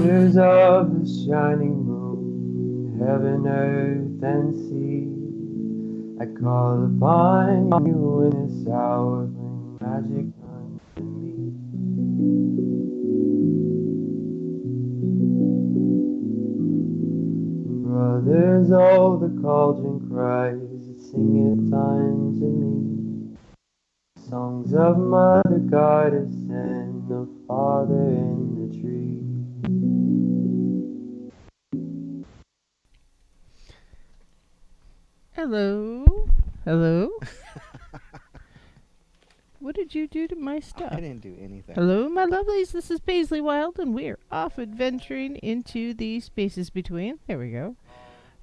Tears of the shining moon, heaven, earth, and sea, I call upon you in this hour, bring magic unto me. Brothers, oh, the cauldron cries, it singeth unto me, songs of Mother Goddess and the Father in the tree. Hello? Hello? What did you do to my stuff? I didn't do anything. Hello, my lovelies. This is Paisley Wild, and we're off adventuring into the spaces between. There we go.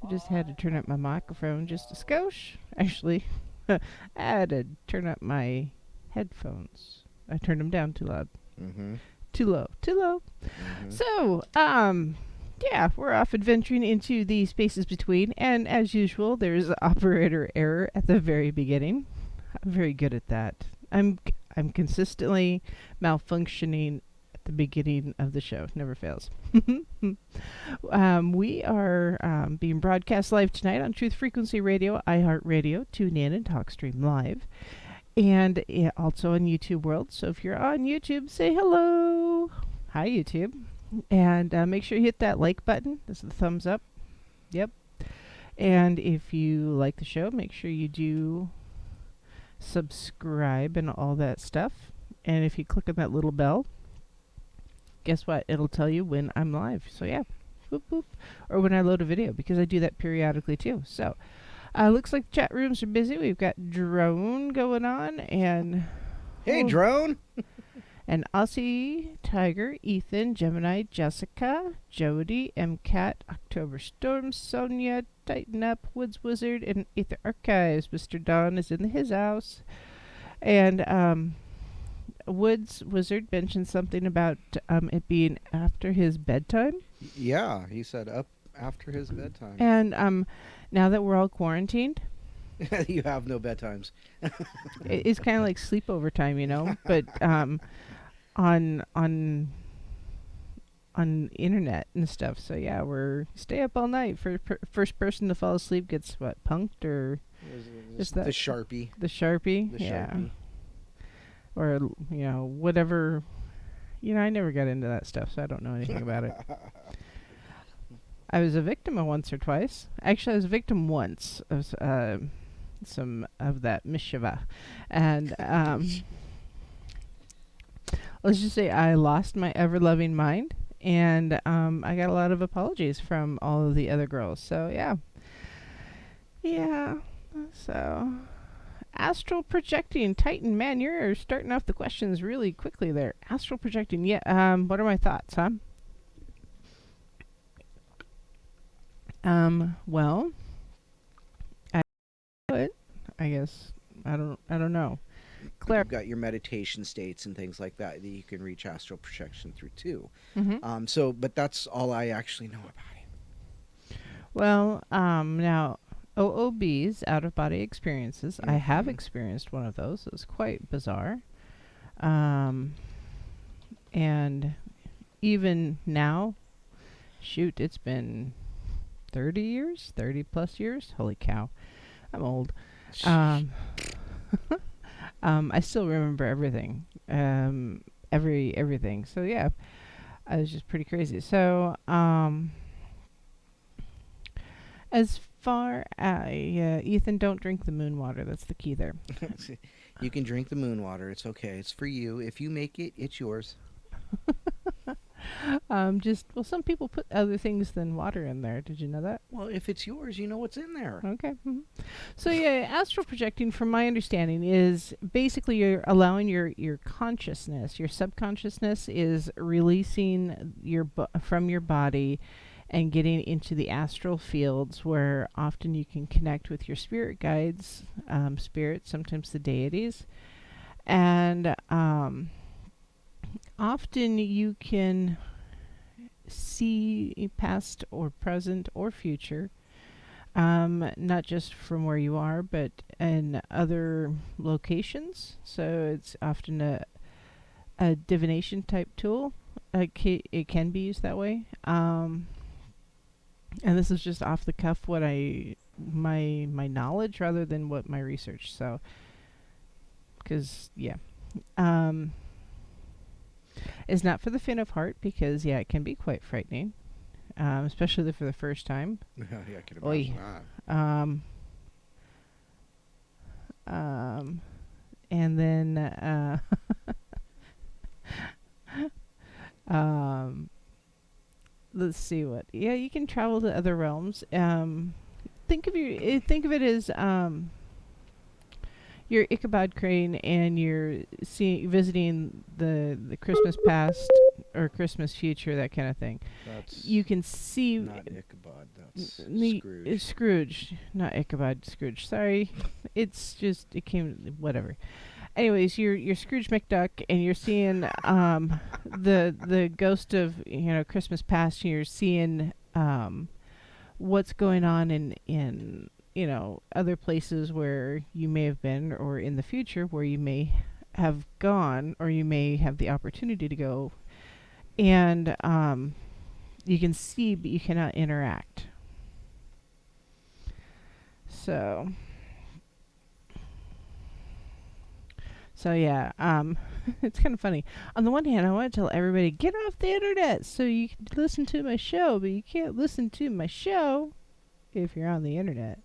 I just had to turn up my microphone just a skosh. Actually, I had to turn up my headphones. I turned them down too loud. Mm-hmm. Too low. Mm-hmm. So, yeah, we're off adventuring into the spaces between, and as usual, there's operator error at the very beginning. I'm very good at that. I'm consistently malfunctioning at the beginning of the show. Never fails. We are being broadcast live tonight on Truth Frequency Radio, iHeartRadio, TuneIn, and TalkStream Live, and also on YouTube World. So if you're on YouTube, say hello. Hi, YouTube. And make sure you hit that like button. This is the thumbs up. Yep. And if you like the show, make sure you do subscribe and all that stuff. And if you click on that little bell, guess what? It'll tell you when I'm live. So yeah, boop, boop. Or when I load a video, because I do that periodically too. So looks like the chat rooms are busy. We've got Drone going on, and Hey, Drone! and Aussie, Tiger, Ethan, Gemini, Jessica, Jody, MCAT, October Storm, Sonia, Tighten Up, Woods Wizard, and Ether Archives. Mr. Don is in his house. And Woods Wizard mentioned something about it being after his bedtime. Yeah, he said up after his bedtime. And now that we're all quarantined, You have no bedtimes. it's kind of like sleepover time, you know, but on internet and stuff. So yeah, we're stay up all night. First person to fall asleep gets what, punked, or Just that the Sharpie. the Sharpie? The Yeah. Sharpie. Or whatever. I never got into that stuff, so I don't know anything about it. I was a victim of once or twice. Actually, I was a victim once of some of that mischief, and let's just say I lost my ever-loving mind, and I got a lot of apologies from all of the other girls. So yeah. So astral projecting, Titan, man, you're starting off the questions really quickly there. Astral projecting, yeah. What are my thoughts, huh? Well, I guess I don't know. You've got your meditation states and things like that that you can reach astral projection through too. But that's all I actually know about it. Well, now OOBs, out of body experiences. I have experienced one of those. It was quite bizarre. And even now, shoot, it's been 30 years, 30 plus years. Holy cow. I'm old. I still remember everything. Everything. So yeah, I was just pretty crazy. So, as far as Ethan, don't drink the moon water. That's the key there. You can drink the moon water. It's okay. It's for you. If you make it, it's yours. Some people put other things than water in there. Did you know that? Well, if it's yours, you know what's in there. Okay. So yeah, astral projecting, from my understanding, is basically you're allowing your consciousness, your subconsciousness is releasing from your body and getting into the astral fields, where often you can connect with your spirit guides, spirits, sometimes the deities, and often you can see past or present or future, not just from where you are, but in other locations. So it's often a divination type tool. It can be used that way. And this is just off the cuff what my knowledge rather than what my research. So, because it's not for the faint of heart, because it can be quite frightening, especially for the first time. Yeah, I can imagine that. And then let's see what. Yeah, you can travel to other realms. Think of it as your Ichabod Crane, and you're visiting the Christmas past or Christmas future, that kind of thing. You can see not Ichabod. That's Scrooge. Scrooge, not Ichabod. Scrooge. Sorry, it's just it came whatever. Anyways, you're Scrooge McDuck, and you're seeing the ghost of Christmas past. And you're seeing what's going on in other places where you may have been, or in the future where you may have gone, or you may have the opportunity to go. And you can see, but you cannot interact. So yeah, it's kind of funny. On the one hand, I want to tell everybody, get off the internet so you can listen to my show, but you can't listen to my show if you're on the internet.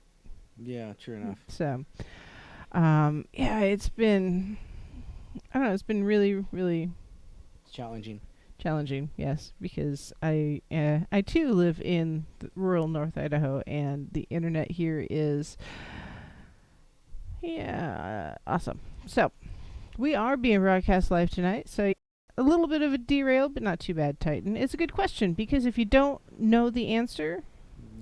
Yeah, true enough. So, it's been, I don't know, it's been really, really challenging. Challenging, yes, because I too live in rural North Idaho, and the internet here is, awesome. So, we are being broadcast live tonight, so a little bit of a derail, but not too bad, Titan. It's a good question, because if you don't know the answer,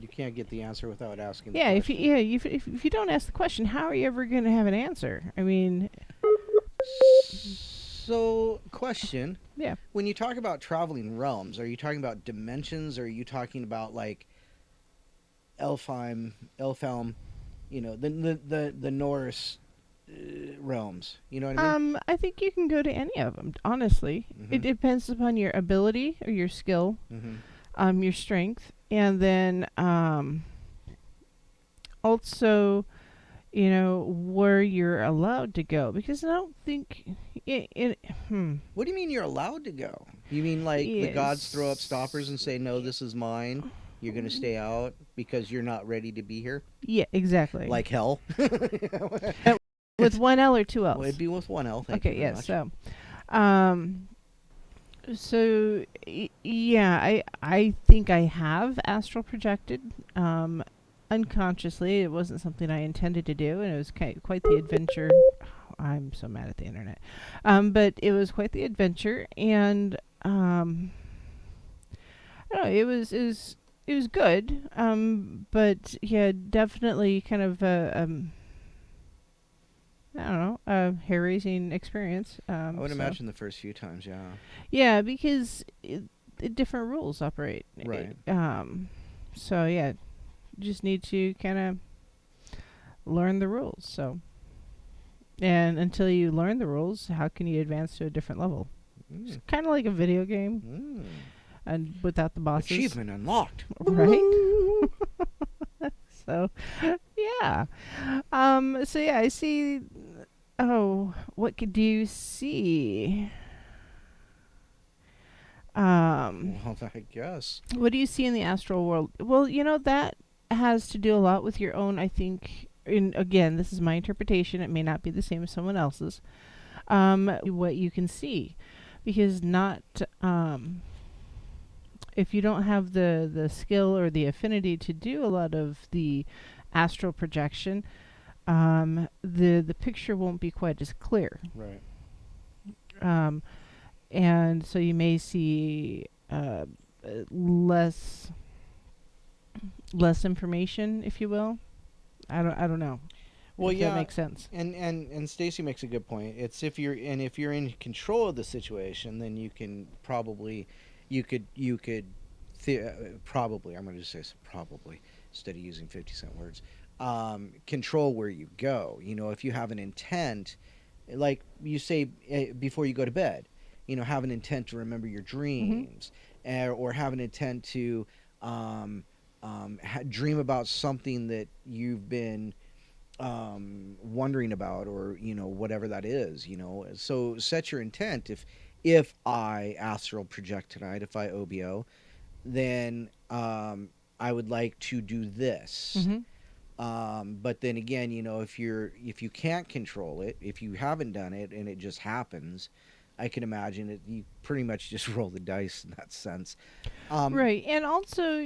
you can't get the answer without asking. If you don't ask the question, how are you ever going to have an answer? I mean, so question. Yeah. When you talk about traveling realms, are you talking about dimensions, or are you talking about like Elfhelm, the Norse realms? You know what I mean? I think you can go to any of them. Honestly, it depends upon your ability or your skill, your strength. And then also, where you're allowed to go. Because I don't think What do you mean you're allowed to go? You mean like the gods throw up stoppers and say, no, this is mine, you're going to stay out because you're not ready to be here? Yeah, exactly. Like hell? With one L or two L's? Well, it'd be with one L. Thank you very much. So, I think I have astral projected unconsciously. It wasn't something I intended to do, and it was quite the adventure. I'm so mad at the internet. But it was quite the adventure, and I don't know, it was good. But yeah, definitely kind of I don't know, a hair-raising experience. I would imagine the first few times, yeah. Yeah, because different rules operate. Right. So yeah, just need to kind of learn the rules. So, and until you learn the rules, how can you advance to a different level? It's kind of like a video game, and without the bosses. Achievement unlocked. Right. So, yeah. So yeah, I see. Oh, what do you see? Well, I guess. What do you see in the astral world? Well, that has to do a lot with your own, I think. Again, this is my interpretation. It may not be the same as someone else's. What you can see, because not if you don't have the skill or the affinity to do a lot of the astral projection, the picture won't be quite as clear. Right. And so you may see less information, if you will. I don't know. Well, if yeah, that makes sense. And Stacy makes a good point. It's if you're in control of the situation, then you can probably, probably, I'm going to just say probably instead of using 50-cent words, control where you go. If you have an intent, like you say before you go to bed, have an intent to remember your dreams, or have an intent to dream about something that you've been wondering about, or whatever that is. So set your intent. If I astral project tonight, if I OBO, then I would like to do this. But then again, if you can't control it, if you haven't done it and it just happens, I can imagine it. You pretty much just roll the dice in that sense. Right, and also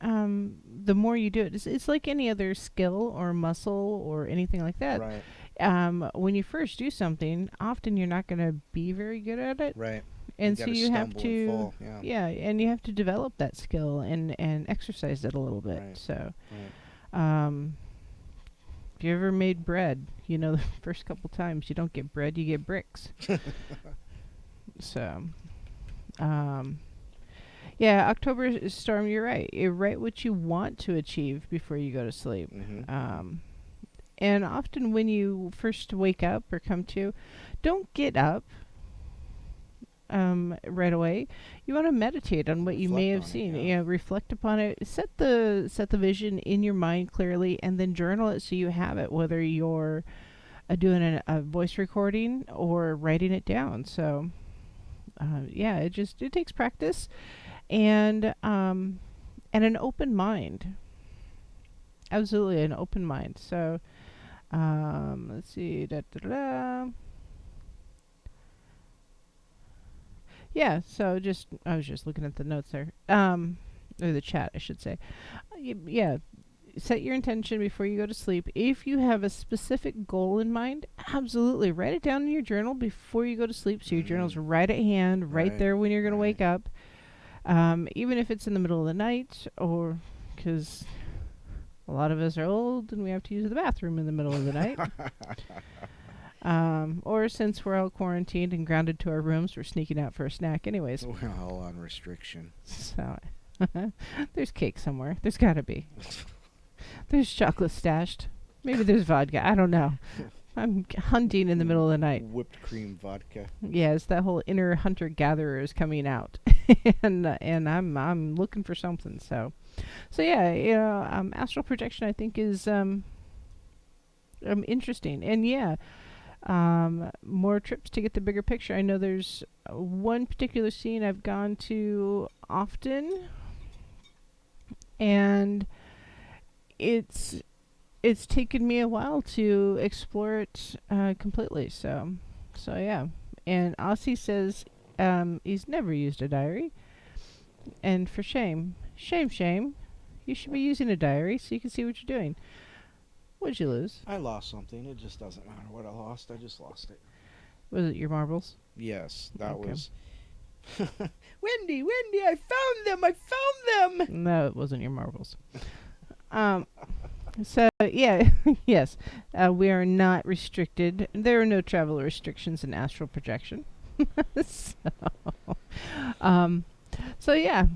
the more you do it, it's like any other skill or muscle or anything like that. Right. When you first do something, often you're not going to be very good at it. Right. And so you have to, fall, yeah, and you have to develop that skill and exercise it a little bit. Right. So, Right. if you ever made bread, the first couple times you don't get bread, you get bricks. So, yeah, October storm, you're right. You write what you want to achieve before you go to sleep. And often when you first wake up or come to, don't get up right away. You want to meditate on what you may have seen. Reflect upon it. Set the vision in your mind clearly, and then journal it so you have it, whether you're doing a voice recording or writing it down. So, it takes practice and an open mind. Absolutely, an open mind. So, let's see. Yeah, so I was just looking at the notes there. Or the chat, I should say. Yeah, set your intention before you go to sleep. If you have a specific goal in mind, absolutely write it down in your journal before you go to sleep, so your journal's right at hand, right there when you're going to wake up. Even if it's in the middle of the night, or because a lot of us are old and we have to use the bathroom in the middle of the night. Or since we're all quarantined and grounded to our rooms, we're sneaking out for a snack anyways. We're all on restriction. So, there's cake somewhere. There's got to be. There's chocolate stashed. Maybe there's vodka. I don't know. I'm hunting in the middle of the night. Whipped cream vodka. Yes, that whole inner hunter-gatherer is coming out. and I'm looking for something. So yeah, astral projection I think is interesting. And yeah, more trips to get the bigger picture. I know there's one particular scene I've gone to often, and it's taken me a while to explore it completely. So yeah. And Aussie says he's never used a diary, and for shame, you should be using a diary so you can see what you're doing. What'd you lose? I lost something. It just doesn't matter what I lost. I just lost it. Was it your marbles? Yes, that Okay. was. Wendy, I found them. No, it wasn't your marbles. So yeah, yes, we are not restricted. There are no travel restrictions in astral projection. so, um, so yeah,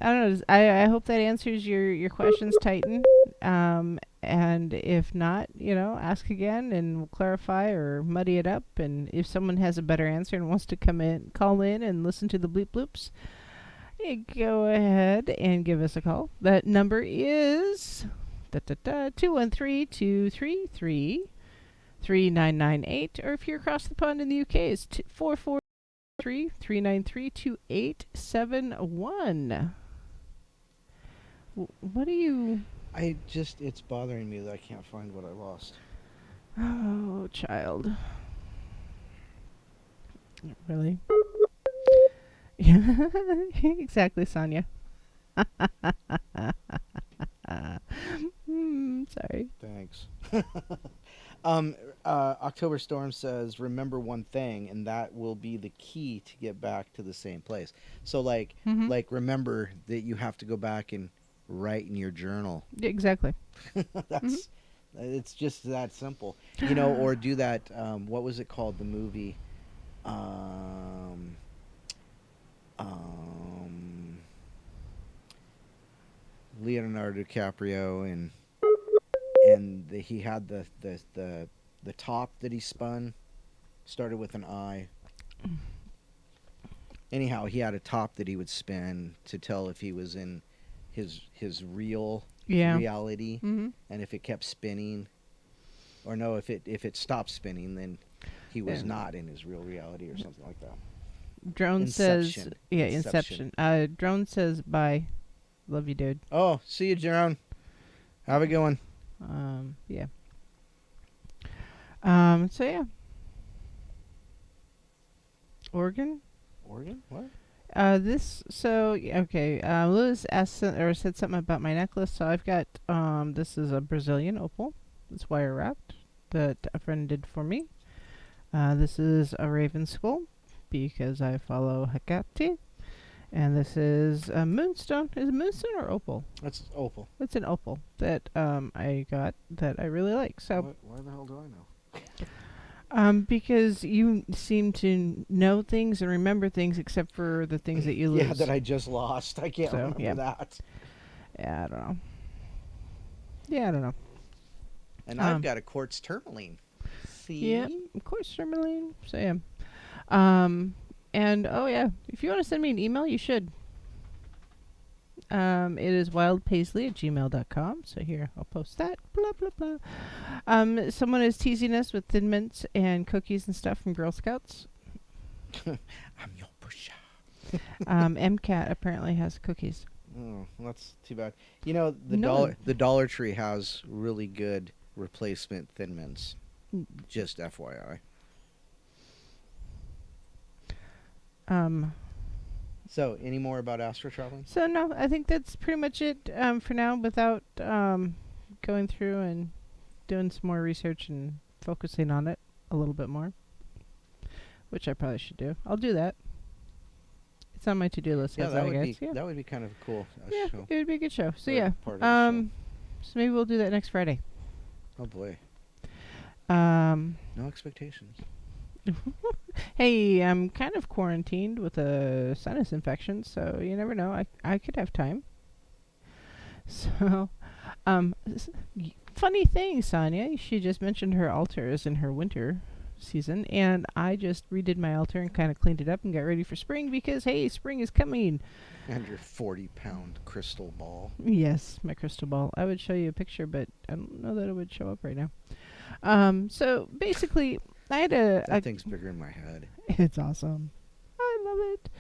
I don't know. I hope that answers your questions, Titan. And if not, ask again and we'll clarify or muddy it up. And if someone has a better answer and wants to call in and listen to the bleep bloops, go ahead and give us a call. That number is 213-233-3998. Or if you're across the pond in the UK, it's 443-393-2871. What do you... It's bothering me that I can't find what I lost. Oh, child. Really? Yeah, exactly, Sonia. Sorry. Thanks. October Storm says, remember one thing, and that will be the key to get back to the same place. So, like, remember that you have to go back and write in your journal. Exactly. That's it's just that simple, or do that. What was it called? The movie. Leonardo DiCaprio and he had the top that he spun started with an I. Anyhow, he had a top that he would spin to tell if he was in his real reality, and if it kept spinning, or no, if it stopped spinning, then he was not in his real reality or something like that. Drone Inception. says, Inception. Drone says, bye. Love you, dude. Oh, see you, Jerome. Have a good one. Yeah. So yeah. Oregon? What? Okay. Lewis asked or said something about my necklace. So I've got this is a Brazilian opal. It's wire wrapped that a friend did for me. This is a raven skull because I follow Hecate. And this is a moonstone. Is it moonstone or opal? That's opal. It's an opal that I got that I really like. So why the hell do I know? because you seem to know things and remember things except for the things that you lose. Yeah, that I just lost. I can't remember that. Yeah, I don't know. I don't know. And I've got a quartz tourmaline. See? Yeah, of course, tourmaline. So yeah. And if you want to send me an email, you should. It is wildepaisley@gmail.com. So here, I'll post that. Blah, blah, blah. Someone is teasing us with Thin Mints and cookies and stuff from Girl Scouts. I'm your pusher. MCAT apparently has cookies. Oh, well, that's too bad. The Dollar Tree has really good replacement Thin Mints. Just FYI. So, any more about astro traveling? So no, I think that's pretty much it for now. Without going through and doing some more research and focusing on it a little bit more, which I probably should do. I'll do that. It's on my to-do list. Yeah, that would be kind of cool. Show. It would be a good show. So part of the show. So maybe we'll do that next Friday. Oh boy. No expectations. Hey, I'm kind of quarantined with a sinus infection, so you never know. I could have time. So, funny thing, Sonia, she just mentioned her altar is in her winter season, and I just redid my altar and kind of cleaned it up and got ready for spring because, hey, spring is coming. And your 40-pound crystal ball. Yes, my crystal ball. I would show you a picture, but I don't know that it would show up right now. So basically, I had that thing's bigger in my head. It's awesome. I love it.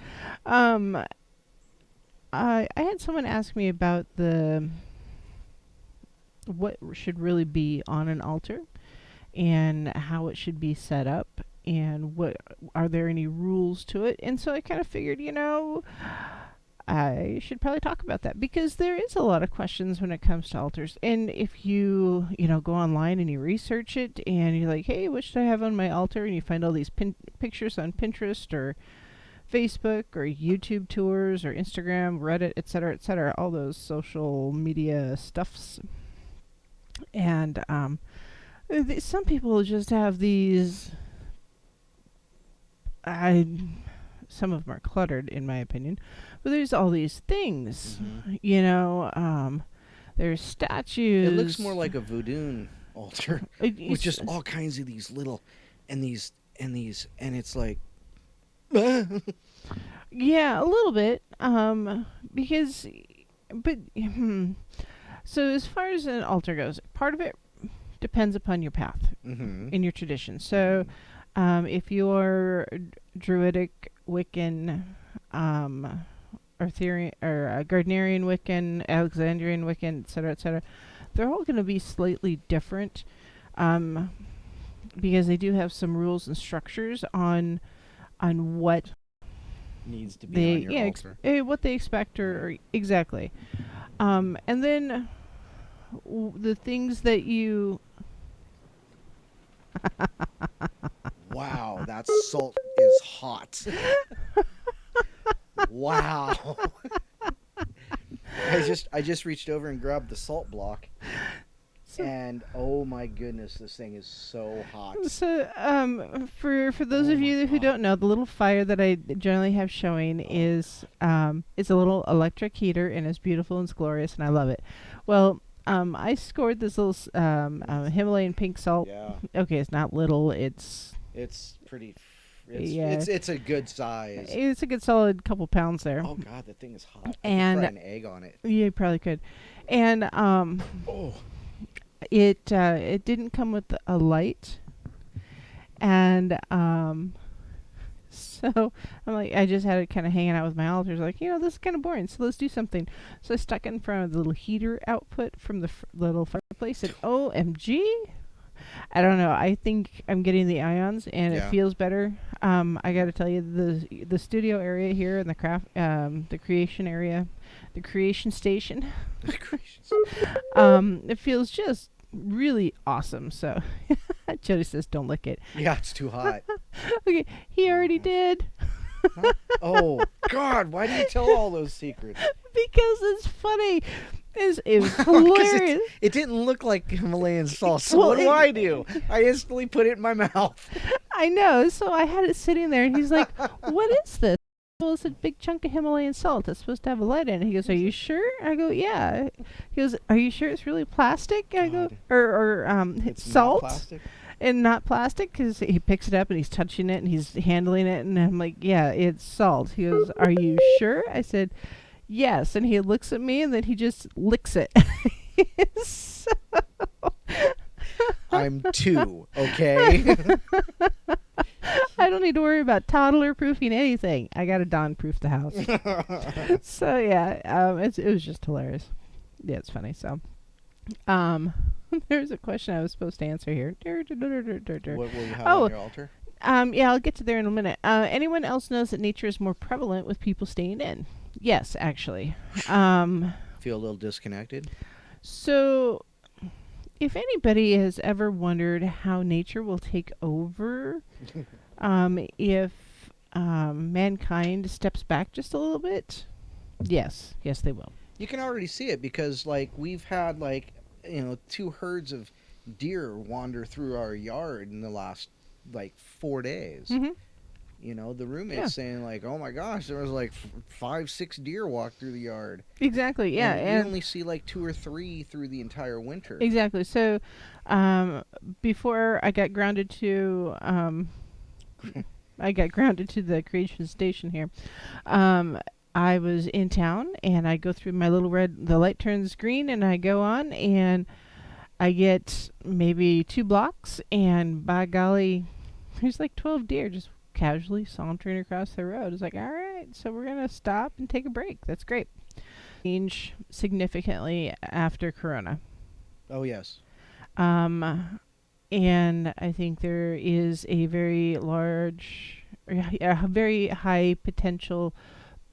I had someone ask me about what should really be on an altar and how it should be set up and what are there any rules to it. And so I kind of figured, I should probably talk about that because there is a lot of questions when it comes to altars. And if you go online and you research it and you're like, hey, what should I have on my altar? And you find all these pictures on Pinterest or Facebook or YouTube tours or Instagram, Reddit, etc., all those social media stuffs. And some people just have these. Some of them are cluttered, in my opinion, but there's all these things. There's statues. It looks more like a voodoo altar with just all kinds of these little, and it's like, yeah, a little bit. Because, but so as far as an altar goes, part of it depends upon your path in your tradition. So, if you're Druidic, Wiccan, Arthurian, or Gardnerian Wiccan, Alexandrian Wiccan, etc., they're all going to be slightly different, because they do have some rules and structures on what needs to be on your altar. What they expect, or exactly. And then the things that you. Wow, that salt is hot. Wow. I just reached over and grabbed the salt block. And oh my goodness, this thing is so hot. So, for those of you who don't know, the little fire that I generally have showing is it's a little electric heater, and it's beautiful and it's glorious, and I love it. Well, I scored this little Himalayan pink salt. Yeah. Okay, it's not little. It's pretty. It's a good size. It's a good solid couple pounds there. Oh God, that thing is hot. And I could fry an egg on it. Yeah, you probably could. And it didn't come with a light, and so I'm like, I just had it kind of hanging out with my altars. Like, this is kind of boring, so let's do something. So I stuck it in front of the little heater output from the little fireplace, and OMG, I don't know. I think I'm getting the ions, and it feels better. I got to tell you, the studio area here and the creation area, the creation station, it feels just really awesome. So Jody says, "Don't lick it." Yeah, it's too hot. Okay, he already did. Huh? Oh God, why do you tell all those secrets? Because it's funny. It was hilarious. It didn't look like Himalayan salt. So what do? I instantly put it in my mouth. I know. So I had it sitting there, and he's like, "What is this?" Well, it's a big chunk of Himalayan salt. It's supposed to have a light in it. He goes, "Are you sure?" I go, "Yeah." He goes, "Are you sure it's really plastic?" I go, or it's salt. Not plastic? And not plastic, because he picks it up and he's touching it and he's handling it, and I'm like, "Yeah, it's salt." He goes, "Are you sure?" I said, "Yes." And he looks at me and then he just licks it. So I'm 2, okay? I don't need to worry about toddler proofing anything. I got to Dawn proof the house. So yeah, it was just hilarious. Yeah, it's funny. So, there's a question I was supposed to answer here. What will you have on your altar? Yeah, I'll get to there in a minute. Anyone else knows that nature is more prevalent with people staying in? Yes, actually. Feel a little disconnected? So, if anybody has ever wondered how nature will take over if mankind steps back just a little bit, yes, they will. You can already see it because, we've had, 2 herds of deer wander through our yard in the last, 4 days. Mm-hmm. The roommate's saying, "Oh my gosh, there was 5, 6 deer walk through the yard." Exactly, yeah. And you only see 2 or 3 through the entire winter. Exactly. So, before I got grounded to, the creation station here, I was in town, and I go through my little the light turns green, and I go on, and I get maybe 2 blocks, and by golly, there's 12 deer just casually sauntering across the road. It's like, all right, so we're going to stop and take a break. That's great. Change significantly after Corona. Oh, yes. And I think there is a very very high potential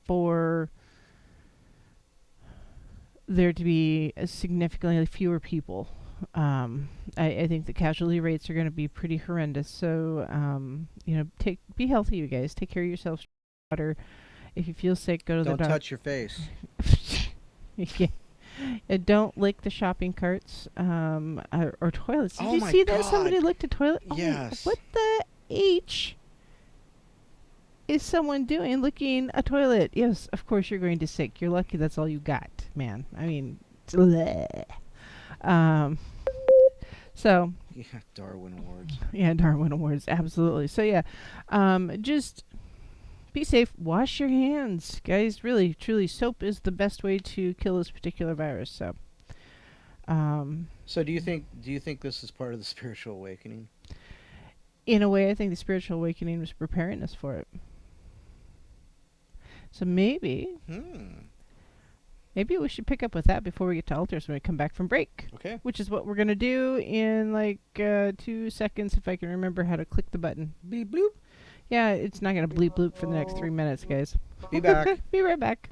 for there to be significantly fewer people. I think the casualty rates are going to be pretty horrendous. So, be healthy, you guys. Take care of yourselves. Water. If you feel sick, go to the doctor. Don't touch your face. Yeah. Don't lick the shopping carts or toilets. Did Oh you my see that? Somebody God. licked a toilet? Yes. Oh, what the H is someone doing licking a toilet? Yes, of course you're going to sick. You're lucky that's all you got, man. I mean, bleh. Um, so, Yeah, Darwin Awards. yeah, Darwin Awards, absolutely. So, yeah, just be safe. Wash your hands, guys. Really, truly, soap is the best way to kill this particular virus. So, So do you think this is part of the spiritual awakening? in a way, I think the spiritual awakening was preparing us for it. So maybe we should pick up with that before we get to altars when we come back from break. Okay. Which is what we're going to do in like 2 seconds if I can remember how to click the button. Bleep bloop. Yeah, it's not going to bleep bloop for the next 3 minutes, guys. Be back. Be right back.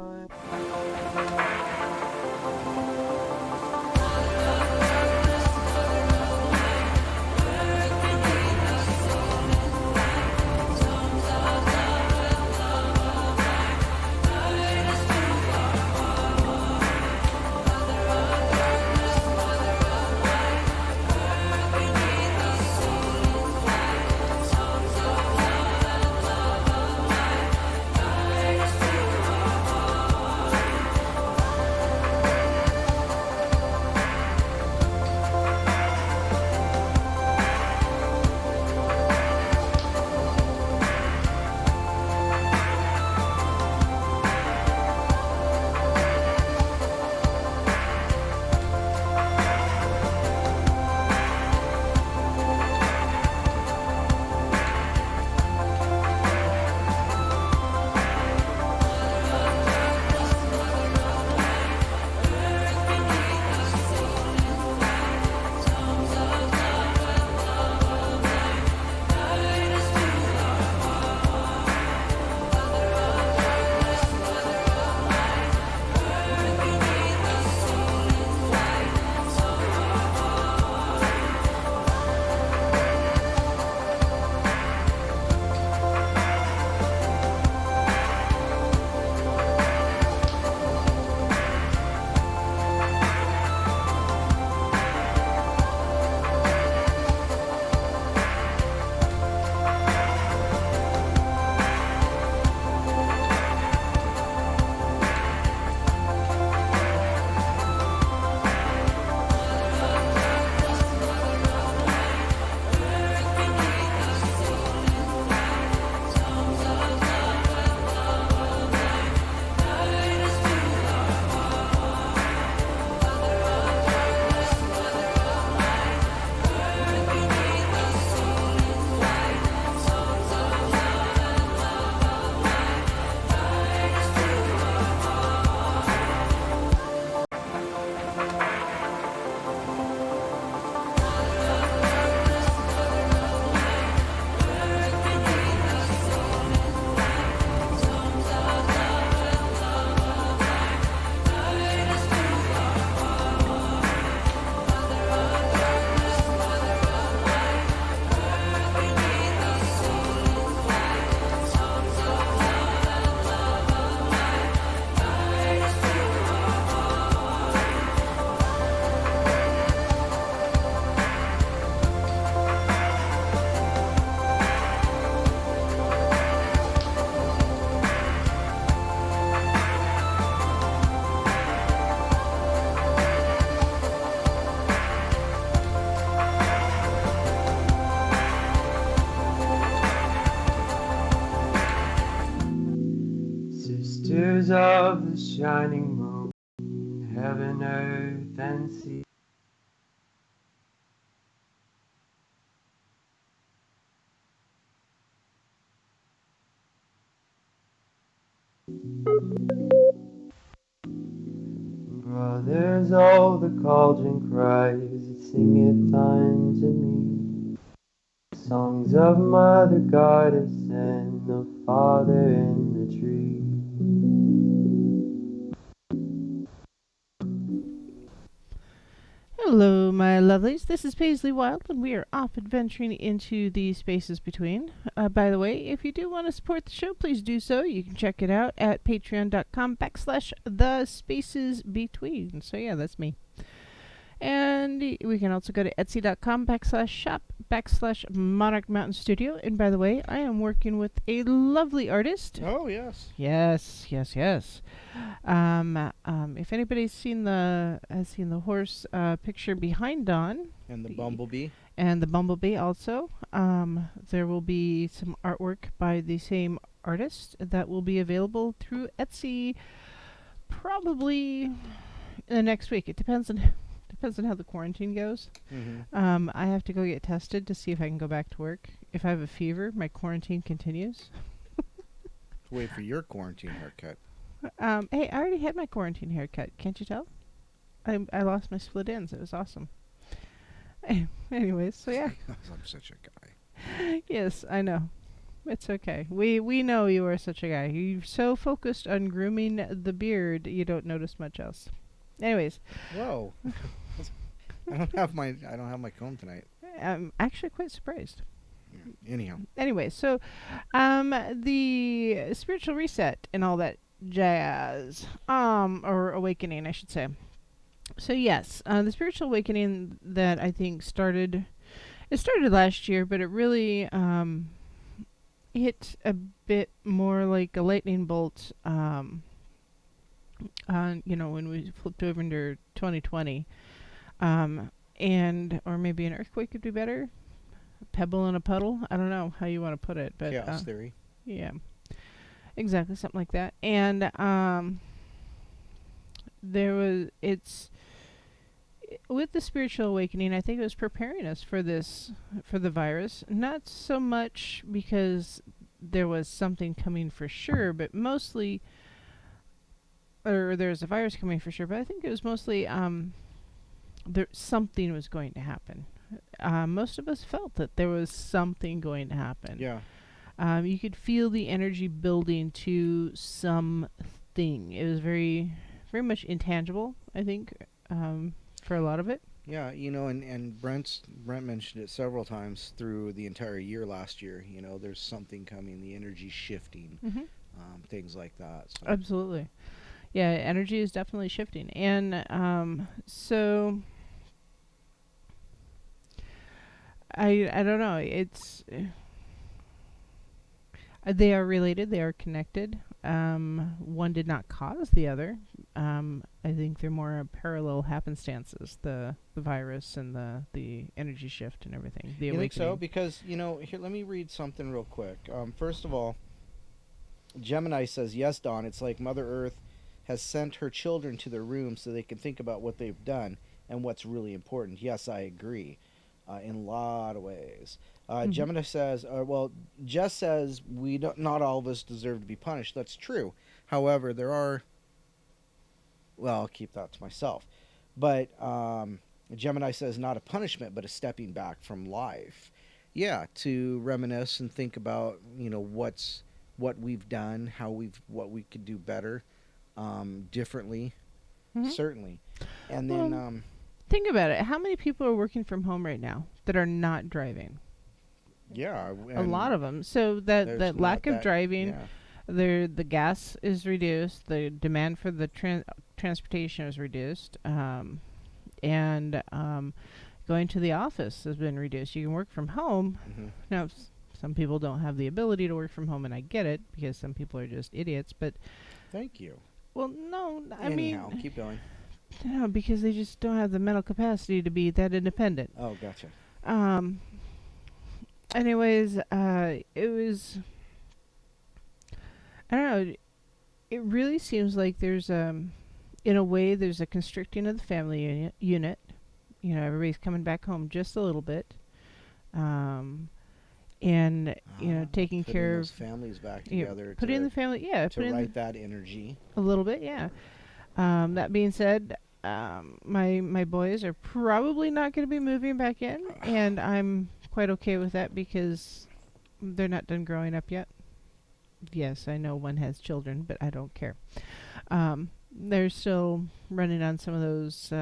Sisters of the shining moon, heaven, earth, and sea. Brothers, all the cauldron cries that singeth unto me, songs of Mother Goddess and of Father in the tree. Hello, my lovelies. This is Paisley Wild, and we are off adventuring into the spaces between. By the way, if you do want to support the show, please do so. You can check it out at patreon.com/the spaces between. So yeah, that's me. And we can also go to etsy.com/shop/Monarch Mountain Studio. And by the way, I am working with a lovely artist. Oh, yes. Yes. If anybody's seen the horse picture behind Dawn And the bumblebee. and the bumblebee also, there will be some artwork by the same artist that will be available through Etsy probably in the next week. It depends on how the quarantine goes. Mm-hmm. I have to go get tested to see if I can go back to work. If I have a fever, my quarantine continues. Wait for your quarantine haircut. Hey, I already had my quarantine haircut. Can't you tell? I lost my split ends. It was awesome. Anyways, so yeah. I'm such a guy. Yes, I know. It's okay. We know you are such a guy. You're so focused on grooming the beard, you don't notice much else. Anyways. Whoa. I don't have my comb tonight. I'm actually quite surprised. Yeah. Anyhow. Anyway, so the spiritual reset and all that jazz, or awakening, I should say. So yes, the spiritual awakening that I think started last year, but it really hit a bit more like a lightning bolt. When we flipped over into 2020, or maybe an earthquake would be better. A pebble in a puddle. I don't know how you want to put it, but Chaos theory. Yeah, exactly, something like that. And with the spiritual awakening, I think it was preparing us for the virus. Not so much because there was something coming for sure, but mostly, or there's a virus coming for sure, but I think it was mostly something was going to happen. Most of us felt that there was something going to happen. Yeah. You could feel the energy building to something. It was very, very much intangible, I think, for a lot of it. Yeah, and Brent mentioned it several times through the entire year last year. There's something coming, the energy shifting, things like that. So. Absolutely. Yeah, energy is definitely shifting. And so I don't know. It's they are related. They are connected. One did not cause the other. I think they're more parallel happenstances. The virus and the energy shift and everything. The you awakening. think so? Because here, let me read something real quick. First of all, Gemini says, "Yes, Dawn. It's like Mother Earth has sent her children to their rooms so they can think about what they've done and what's really important." Yes, I agree. In a lot of ways. Gemini says, Jess says, not all of us deserve to be punished. That's true. However, there are, I'll keep that to myself. But Gemini says, not a punishment, but a stepping back from life. Yeah, to reminisce and think about, what we've done, what we could do better, differently, certainly. And then... think about it. How many people are working from home right now that are not driving? Yeah. A lot of them. So that lack of driving, the gas is reduced, the demand for the transportation is reduced, and going to the office has been reduced. You can work from home. Now, some people don't have the ability to work from home, and I get it, because some people are just idiots, but... Thank you. Well, no, Anyhow, keep going. No, because they just don't have the mental capacity to be that independent. Oh, gotcha. Anyways, it was... I don't know. It really seems like there's, in a way, there's a constricting of the family unit. Everybody's coming back home just a little bit. And, taking care of... families back together. Putting the family, yeah. To write that energy. A little bit, yeah. That being said, my boys are probably not going to be moving back in, and I'm quite okay with that because they're not done growing up yet. Yes, I know one has children, but I don't care. They're still running on some of those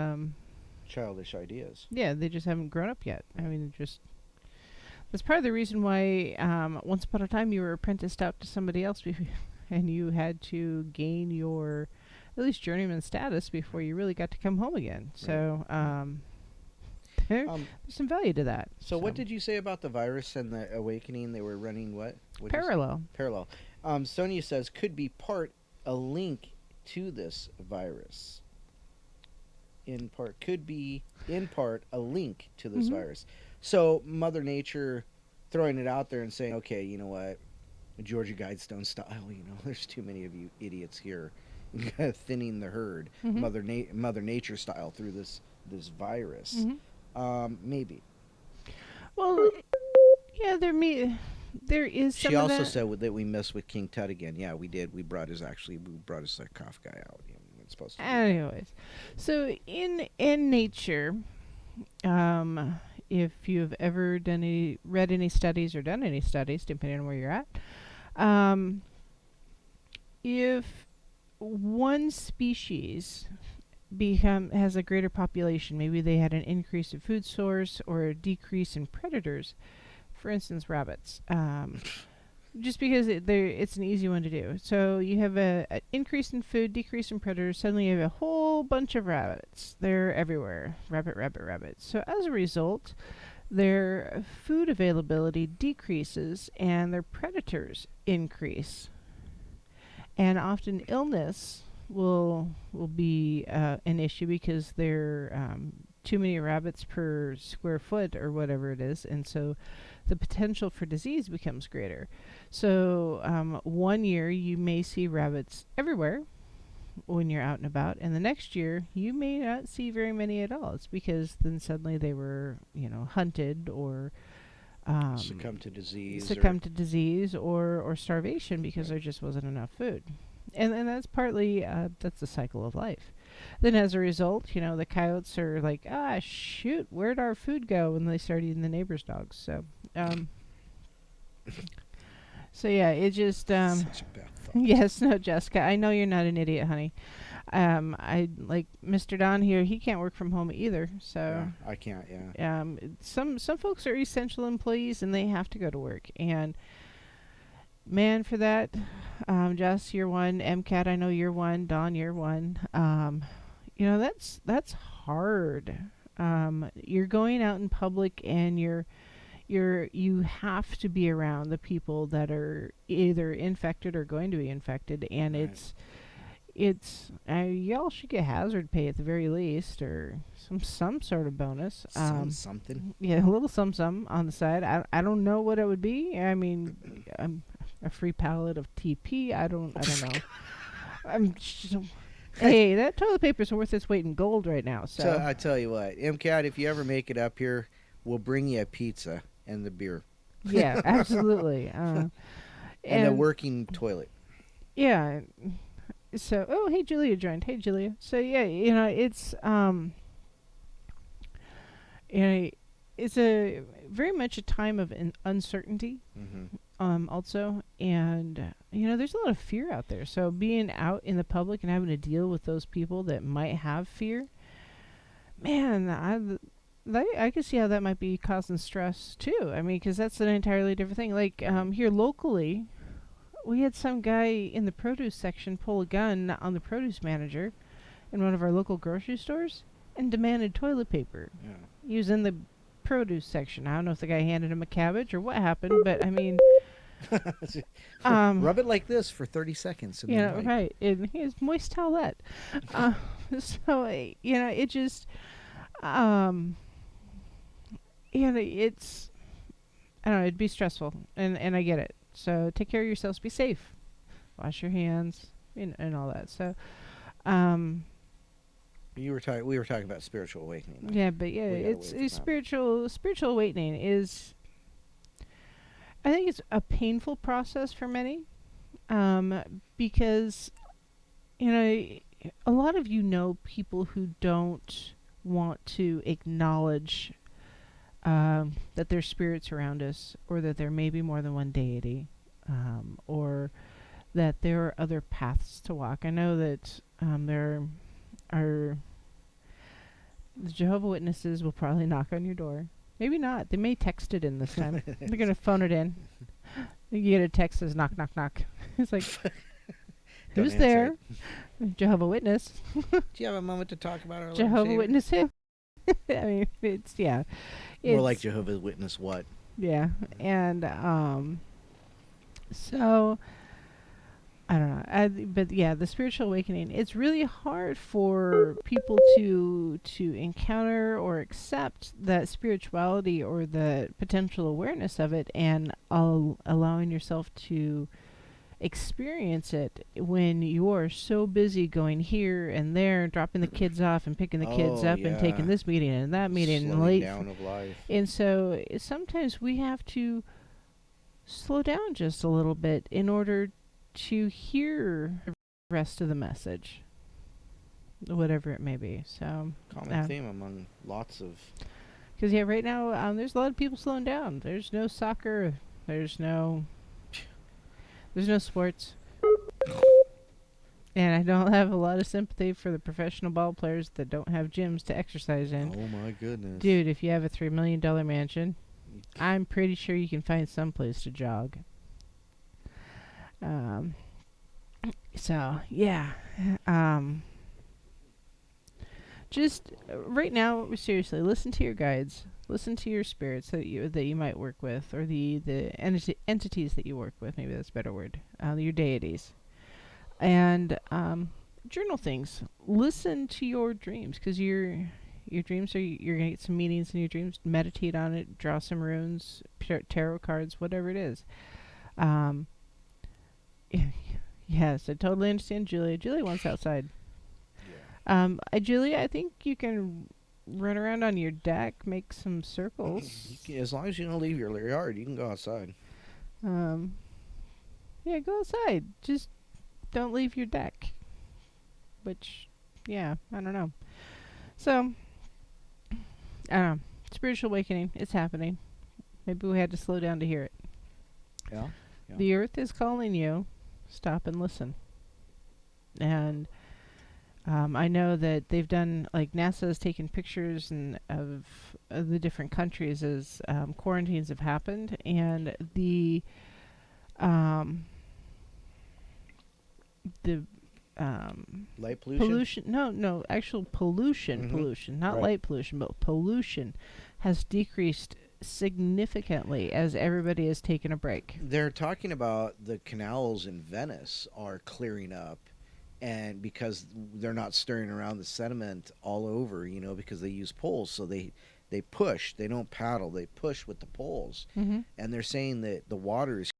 childish ideas. Yeah, they just haven't grown up yet. I mean, just that's part of the reason why once upon a time you were apprenticed out to somebody else and you had to gain your at least journeyman status before you really got to come home again. Right. So there's some value to that. So what did you say about the virus and the awakening? They were running what? Parallel. Parallel. Sonia says could be part a link to this virus. In part could be in part a link to this virus. So Mother Nature throwing it out there and saying, okay, you know what, Georgia Guidestone style, there's too many of you idiots here, thinning the herd, Mother Nature style through this virus. Maybe. Well, yeah, there is some She of also that. said that we messed with King Tut again. Yeah, we did. We brought his sarcophagus guy out. It's supposed to be. Anyways, so in nature, if you've ever read any studies or done any studies, depending on where you're at, if one species has a greater population, maybe they had an increase in food source or a decrease in predators, for instance, rabbits. Just because it's an easy one to do. So you have an increase in food, decrease in predators. Suddenly you have a whole bunch of rabbits. They're everywhere. Rabbit, rabbit, rabbit. So as a result, their food availability decreases and their predators increase. And often illness will be an issue because there are too many rabbits per square foot or whatever it is, and so the potential for disease becomes greater. So 1 year you may see rabbits everywhere when you're out and about, and the next year you may not see very many at all. It's because then suddenly they were, hunted or succumb to disease or starvation because there just wasn't enough food. And that's partly that's the cycle of life. Then as a result, the coyotes are like, shoot, where'd our food go? And they start eating the neighbor's dogs. So so yeah, it just such a bad thought. yes, no, Jessica, I know you're not an idiot, honey. I like Mr. Don here, he can't work from home either. So yeah, I can't, yeah. Some folks are essential employees and they have to go to work, and man, for that, Jess, you're one. MCAT, I know you're one. Don, you're one. That's hard. You're going out in public and you have to be around the people that are either infected or going to be infected, and right. Y'all should get hazard pay at the very least, or some sort of bonus. Something. Yeah, a little some on the side. I don't know what it would be. I mean, a free pallet of TP. I don't know. Hey, that toilet paper's worth its weight in gold right now. So I tell you what, MCAT, if you ever make it up here, we'll bring you a pizza and the beer. Yeah, absolutely. And a working toilet. Yeah. So, hey, Julia joined. Hey, Julia. So yeah, it's it's a very much a time of uncertainty. Also, and there's a lot of fear out there. So being out in the public and having to deal with those people that might have fear, man, I can see how that might be causing stress too. I mean, because that's an entirely different thing. Like here locally, we had some guy in the produce section pull a gun on the produce manager in one of our local grocery stores and demanded toilet paper. Yeah. He was in the produce section. I don't know if the guy handed him a cabbage or what happened, but I mean, rub it like this for 30 seconds. And right. And here's moist towelette. So it just, it's, I don't know, it'd be stressful, and I get it. So take care of yourselves. Be safe. Wash your hands and all that. So, we were talking about spiritual awakening. Though. Yeah, but yeah, it's spiritual awakening is. I think it's a painful process for many, because a lot of people who don't want to acknowledge that there's spirits around us, or that there may be more than one deity, or that there are other paths to walk. I know that there are The Jehovah Witnesses will probably knock on your door. Maybe not. They may text it in this time. They're going to phone it in. You get a text that says knock, knock, knock. It's like, Don't who's answer there? it. Jehovah Witness. Do you have a moment to talk about our Lord and Jehovah Savior? Witness him. I mean, it's, yeah. More It's, like Jehovah's Witness what? yeah. And, so, I don't know. But yeah, the spiritual awakening, it's really hard for people to encounter or accept that spirituality or the potential awareness of it, and allowing yourself to experience it when you're so busy going here and there, dropping the kids off and picking the kids Oh, up and taking yeah. this meeting and that meeting and Slowing late. down of life. And so sometimes we have to slow down just a little bit in order to hear the rest of the message, whatever it may be. So, Common theme among lots of. because yeah, right now there's a lot of people slowing down. There's no soccer. There's no sports. And I don't have a lot of sympathy for the professional ball players that don't have gyms to exercise in. Oh my goodness. Dude, if you have a $3 million mansion, I'm pretty sure you can find some place to jog. So yeah, just right now, seriously, listen to your guides, listen to your spirits that you might work with, or the entities that you work with. Maybe that's a better word. Your deities, and journal things. Listen to your dreams, because your dreams are, you're gonna get some meanings in your dreams. Meditate on it. Draw some runes, tarot cards, whatever it is. Yes, I totally understand Julia. Julia wants outside. Yeah. Julia, I think you can run around on your deck, make some circles. As long as you don't leave your yard, you can go outside. Yeah, go outside. Just don't leave your deck. Which, yeah, I don't know. So, I don't know. Spiritual awakening, it's happening. Maybe we had to slow down to hear it. Yeah. The earth is calling you. Stop and listen. And I know that they've done, like NASA has taken pictures of the different countries as quarantines have happened, and the Light pollution? actual pollution, not Right. light pollution, but pollution has decreased significantly as everybody has taken a break. They're talking about the canals in Venice are clearing up, and because they're not stirring around the sediment all over, because they use poles, so they push. They don't paddle. They push with the poles, and they're saying that the water is.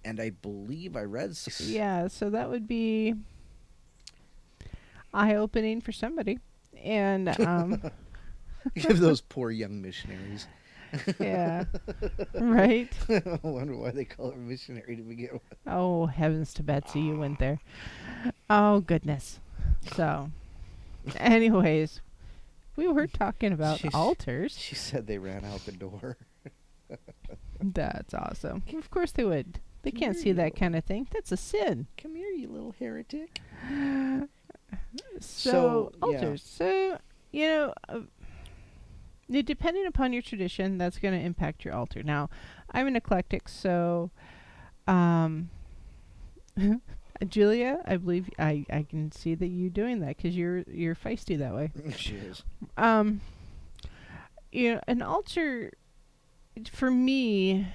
And I believe I read. Yeah, so that would be eye-opening for somebody, and Give those poor young missionaries. yeah, right. I wonder why they call it missionary to begin with. Oh, heavens to Betsy, you went there. Oh, goodness. So, anyways, we were talking about altars. She said they ran out the door. That's awesome. Of course they would. They can't see that kind of thing. That's a sin. Come here, you little heretic. So yeah. altars. So, depending upon your tradition, that's going to impact your altar. Now, I'm an eclectic, so Julia, I believe I can see that you doing that because you're feisty that way. She is. An altar for me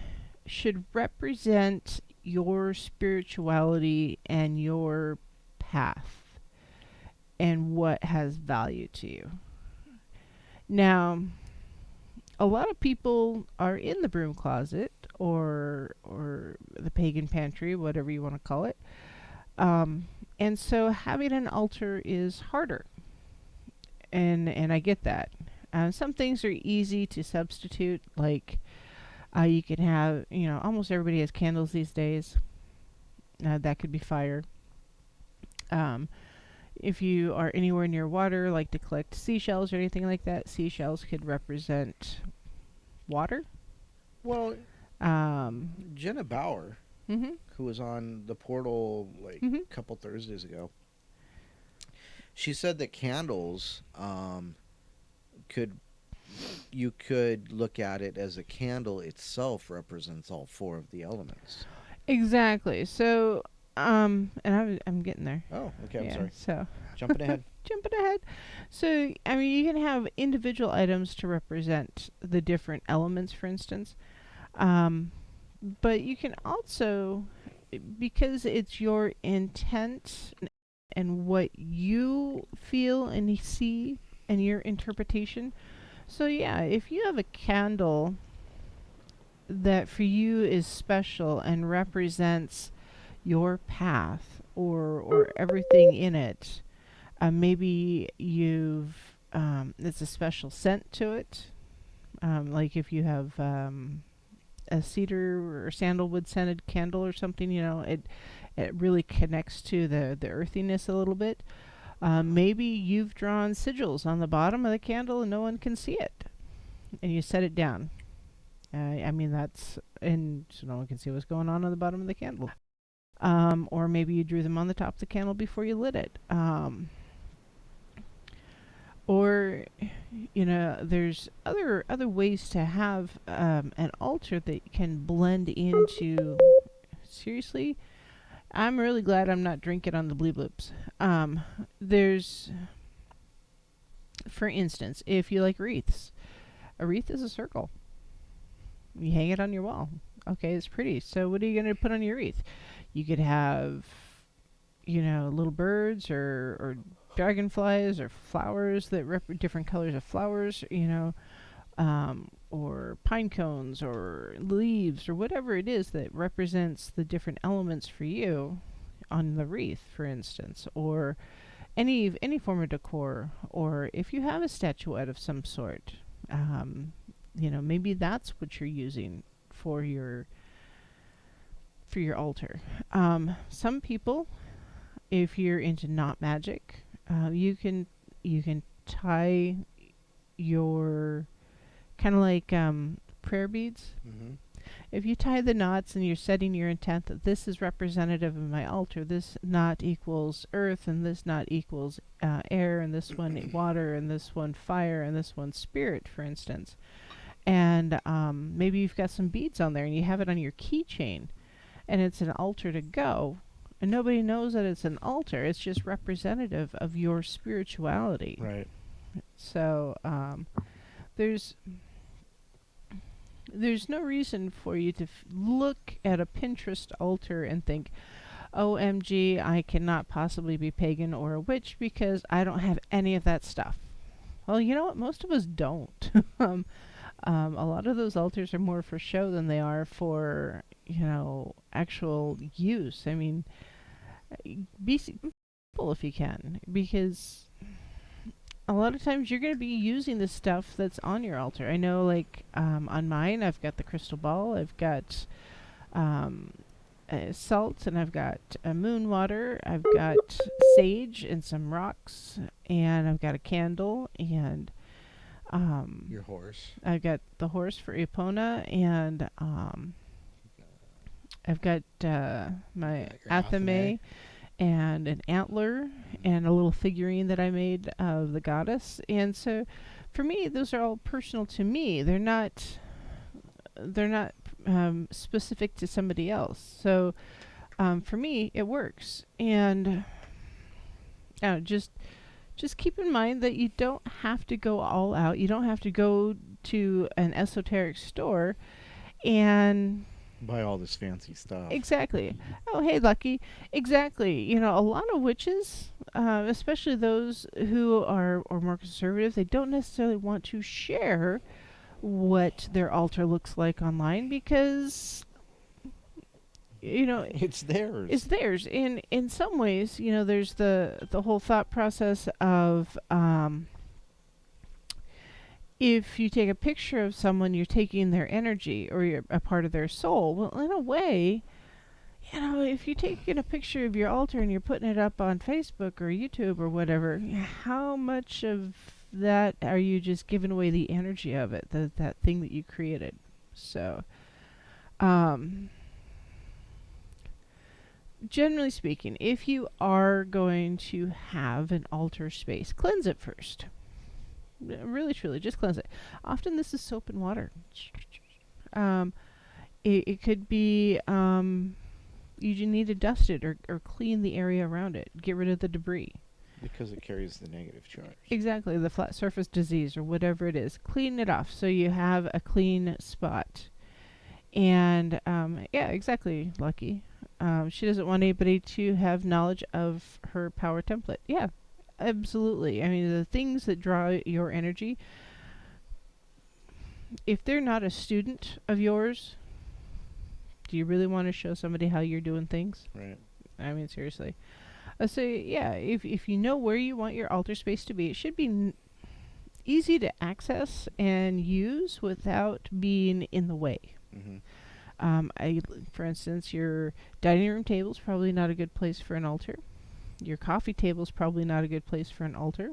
should represent your spirituality and your path and what has value to you. Now, a lot of people are in the broom closet or the pagan pantry, whatever you want to call it. And so having an altar is harder. And I get that. Some things are easy to substitute, like you can have, almost everybody has candles these days. That could be fire. If you are anywhere near water, like to collect seashells or anything like that, seashells could represent water. Well, Jenna Bauer, who was on the portal a couple Thursdays ago, she said that candles you could look at it as a candle itself represents all four of the elements. Exactly. So, and I'm getting there. Oh, okay. I'm Yeah. sorry. So Jumping ahead. jumping ahead. So, I mean, you can have individual items to represent the different elements, for instance. But you can also, because it's your intent and what you feel and see and your interpretation. So, yeah, if you have a candle that for you is special and represents your path or everything in it, maybe it's a special scent to it. Like if you have a cedar or sandalwood scented candle or something, it really connects to the earthiness a little bit. Maybe you've drawn sigils on the bottom of the candle and no one can see it, and you set it down. I mean, and so no one can see what's going on the bottom of the candle. Or maybe you drew them on the top of the candle before you lit it. Or, there's other ways to have an altar that can blend into. Seriously, I'm really glad I'm not drinking on the blue bloops. There's, for instance, if you like wreaths, a wreath is a circle. You hang it on your wall. Okay, it's pretty. So what are you going to put on your wreath? You could have, little birds or dragonflies or flowers that different colors of flowers, or pine cones or leaves or whatever it is that represents the different elements for you on the wreath, for instance, or any form of decor, or if you have a statuette of some sort, maybe that's what you're using for your altar. Some people, if you're into knot magic, you can tie your kind of like prayer beads. Mm-hmm. If you tie the knots and you're setting your intent that this is representative of my altar, this knot equals earth, and this knot equals air, and this one water, and this one fire, and this one spirit, for instance. And maybe you've got some beads on there and you have it on your keychain, and it's an altar to go. And nobody knows that it's an altar. It's just representative of your spirituality. Right. So there's no reason for you to look at a Pinterest altar and think, OMG, I cannot possibly be pagan or a witch because I don't have any of that stuff. Well, you know what? Most of us don't. A lot of those altars are more for show than they are for, actual use. I mean, be simple if you can, because a lot of times you're going to be using the stuff that's on your altar. I know, like, on mine, I've got the crystal ball, I've got salt, and I've got moon water, I've got sage and some rocks, and I've got a candle, and your horse. I've got the horse for Epona, and I've got my athame and an antler and a little figurine that I made of the goddess. And so for me, those are all personal to me. They're not specific to somebody else. So for me, it works. And just keep in mind that you don't have to go all out. You don't have to go to an esoteric store and buy all this fancy stuff. Exactly. Oh, hey, Lucky. Exactly. A lot of witches, especially those who are more conservative, they don't necessarily want to share what their altar looks like online because, it's theirs. It's theirs. In some ways, there's the whole thought process of if you take a picture of someone, you're taking their energy or you're a part of their soul. Well, in a way, if you're taking a picture of your altar and you're putting it up on Facebook or YouTube or whatever, how much of that are you just giving away the energy of it, that thing that you created? So, generally speaking, if you are going to have an altar space, cleanse it first. Really, truly, just cleanse it. Often this is soap and water. Um, it could be you just need to dust it or clean the area around it. Get rid of the debris. Because it carries the negative charge. Exactly, the flat surface disease or whatever it is. Clean it off so you have a clean spot. And yeah, exactly, Lucky. She doesn't want anybody to have knowledge of her power template. Yeah, absolutely. I mean, the things that draw your energy, if they're not a student of yours, do you really want to show somebody how you're doing things? Right. I mean, seriously. So yeah, if you know where you want your altar space to be, it should be easy to access and use without being in the way. For instance, your dining room table is probably not a good place for an altar. Your coffee table is probably not a good place for an altar.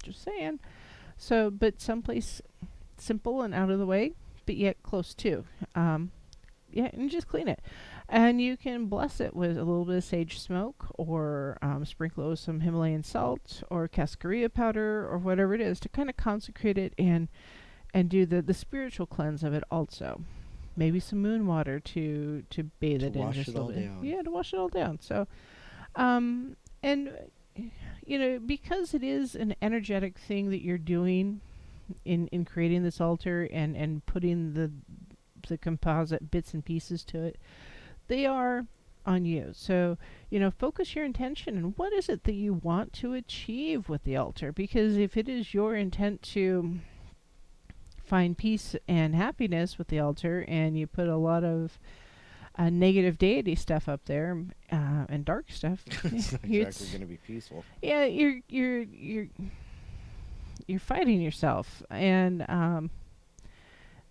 Just saying. So, but someplace simple and out of the way, but yet close to. Yeah, and just clean it. And you can bless it with a little bit of sage smoke or sprinkle it with some Himalayan salt or cascarilla powder or whatever it is to kind of consecrate it and do the spiritual cleanse of it also. Maybe some moon water to bathe it in just a little bit. Yeah, to wash it all down. So, and you know, because it is an energetic thing that you're doing in creating this altar and putting the composite bits and pieces to it, they are on you. So, you know, focus your intention and what is it that you want to achieve with the altar? Because if it is your intent to find peace and happiness with the altar and you put a lot of negative deity stuff up there and dark stuff, it's not exactly going to be peaceful. Yeah, you're fighting yourself, and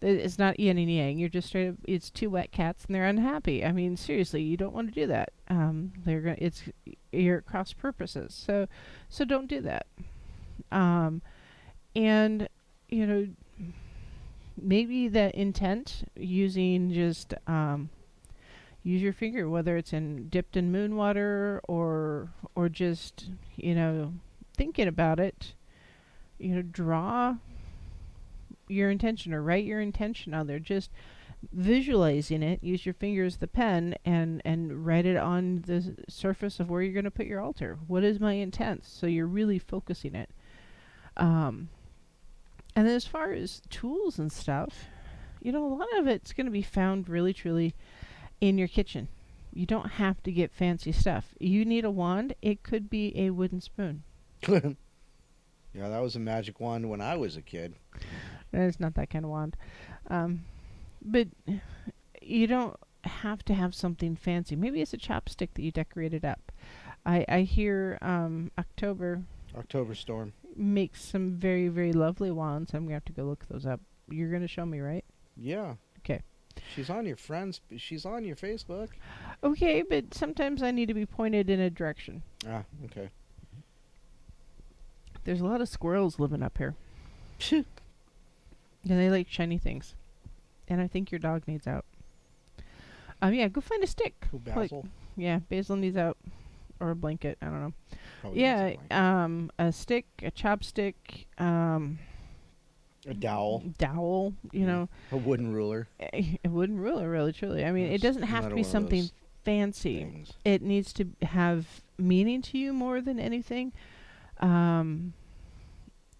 it's not yin and yang. You're just straight up. It's two wet cats, and they're unhappy. I mean, seriously, you don't want to do that. You're at cross purposes. So don't do that. And you know, maybe that intent using just use your finger, whether it's dipped in moon water or just thinking about it. Draw your intention or write your intention on there. Just visualizing it. Use your finger as the pen and write it on the surface of where you're going to put your altar. What is my intent? So you're really focusing it. And then as far as tools and stuff, a lot of it's going to be found really truly in your kitchen. You don't have to get fancy stuff. You need a wand. It could be a wooden spoon. Yeah, that was a magic wand when I was a kid. It's not that kind of wand. But you don't have to have something fancy. Maybe it's a chopstick that you decorated up. I hear October Storm makes some very, very lovely wands. I'm going to have to go look those up. You're going to show me, right? Yeah. Okay. She's on your She's on your Facebook. Okay, but sometimes I need to be pointed in a direction. Ah, okay. There's a lot of squirrels living up here. And they like shiny things. And I think your dog needs out. Yeah, go find a stick. Oh, Basil? Yeah, Basil needs out. Or a blanket, I don't know. Probably Yeah, a stick, a chopstick, a dowel. A wooden ruler. A wooden ruler, really, truly. I mean, it doesn't have to be something fancy. Things. It needs to have meaning to you more than anything.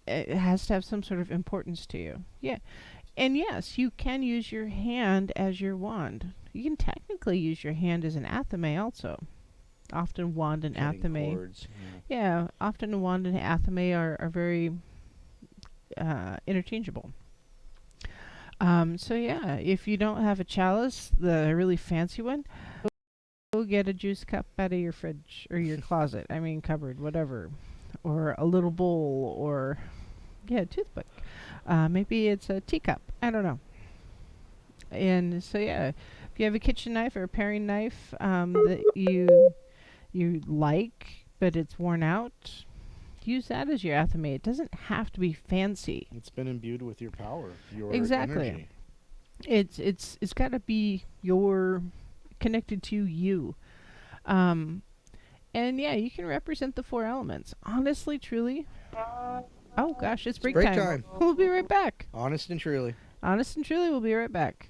It has to have some sort of importance to you. Yeah. And yes, you can use your hand as your wand. You can technically use your hand as an athame also. Often wand and Cutting athame. cords, Yeah, often wand and athame are very interchangeable. So yeah, if you don't have a chalice, the really fancy one, go get a juice cup out of your fridge or your closet. I mean, cupboard, whatever. Or a little bowl or, a toothpick. Maybe it's a teacup. I don't know. And so yeah, if you have a kitchen knife or a paring knife that you like, but it's worn out, use that as your athame. It doesn't have to be fancy. It's been imbued with your power, your Exactly. energy. It's got to be connected to you. And yeah, you can represent the four elements. Honestly, truly, Oh gosh, it's break break time. time. We'll be right back. Honest and truly. Honest and truly, we'll be right back.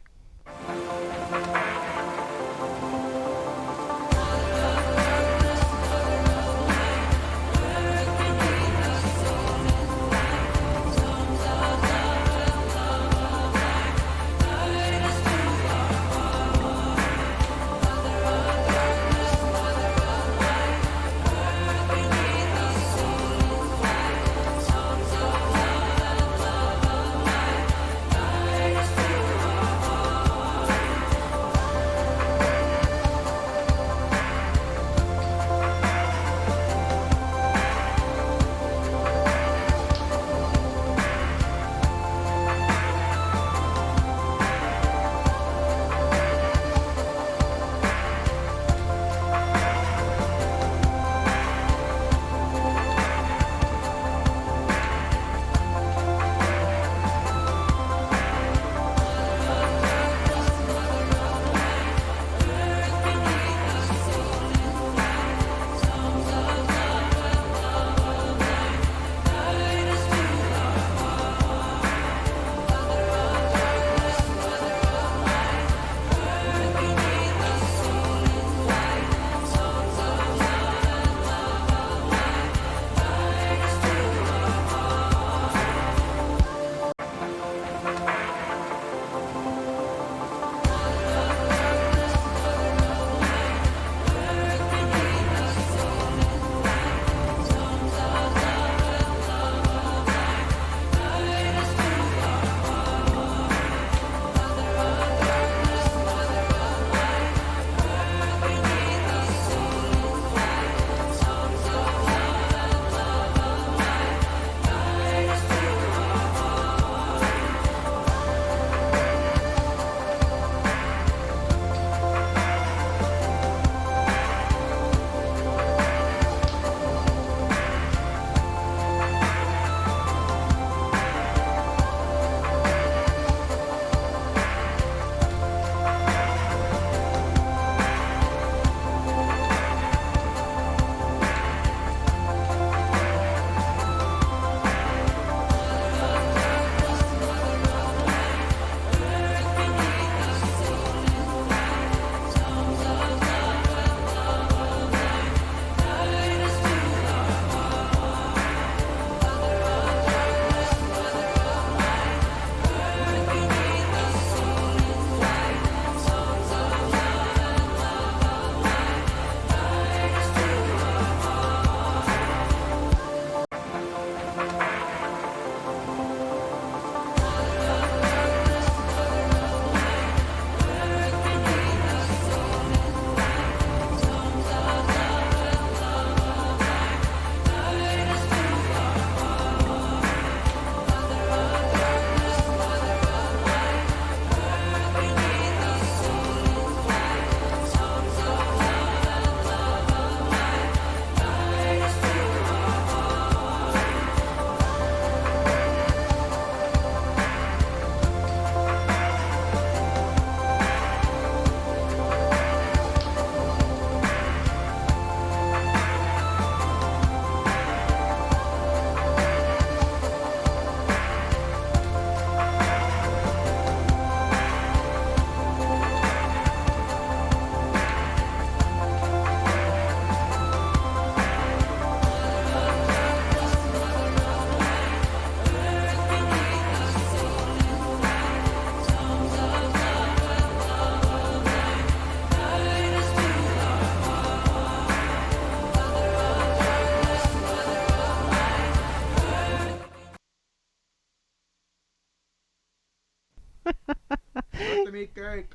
Let me cake.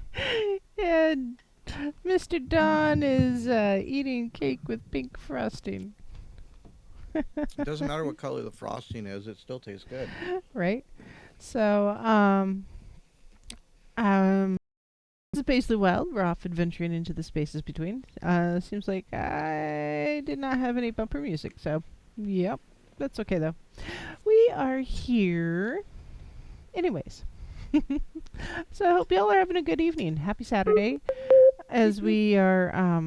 And Mr. Don is eating cake with pink frosting. It doesn't matter what color the frosting is; it still tastes good. Right? So, this is Paisley Wild. We're off adventuring into the spaces between. Seems like I did not have any bumper music, so yep, that's okay though. We are here, anyways. So I hope y'all are having a good evening. Happy Saturday, as we are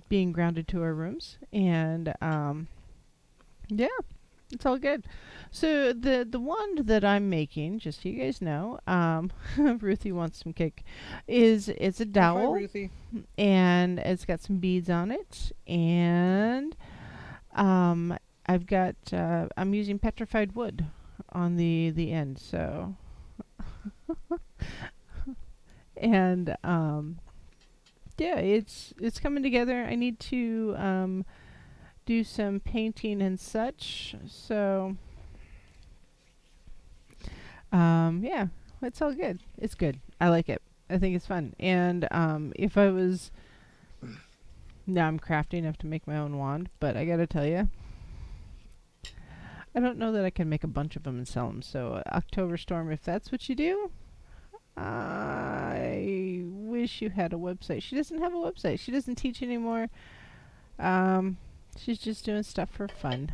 being grounded to our rooms, and yeah, It's all good. So the wand that I'm making, just so you guys know, Ruthie wants some cake, is it's a High five, dowel Ruthie. and it's got some beads on it, and um, I've got I'm using petrified wood on the end. So and yeah, it's coming together. I need to do some painting and such. So yeah, it's all good. It's good. I like it. I think it's fun. And if I was now I'm crafty enough to make my own wand, but I gotta tell you, I don't know that I can make a bunch of them and sell them. So October Storm, if that's what you do, I wish you had a website. She doesn't have a website. She doesn't teach anymore. She's just doing stuff for fun.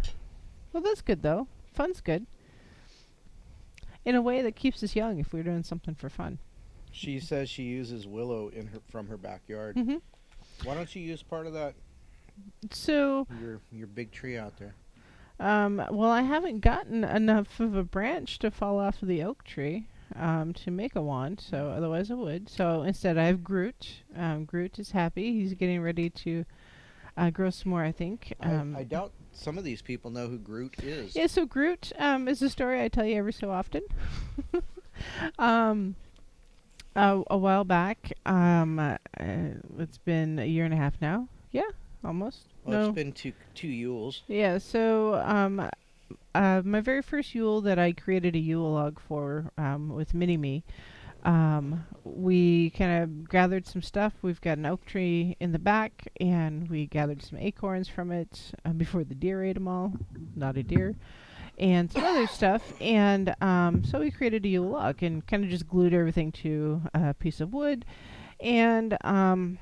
Well, that's good though. Fun's good. In a way that keeps us young if we're doing something for fun. She says she uses willow from her backyard. Mm-hmm. Why don't you use part of that? So, Your big tree out there. well, I haven't gotten enough of a branch to fall off of the oak tree to make a wand. So otherwise I would. So instead, I have Groot. Groot is happy. He's getting ready to grow some more, I think. I doubt some of these people know who Groot is. Yeah, so Groot is a story I tell you every so often. A while back, it's been a year and a half now. Yeah, almost. Well, No. it's been two Yules. Yeah, so my very first Yule that I created a Yule log for with Mini-Me, we kind of gathered some stuff. We've got an oak tree in the back, and we gathered some acorns from it before the deer ate them all. Not a deer. And some other stuff. And so we created a Yule log and kind of just glued everything to a piece of wood. And had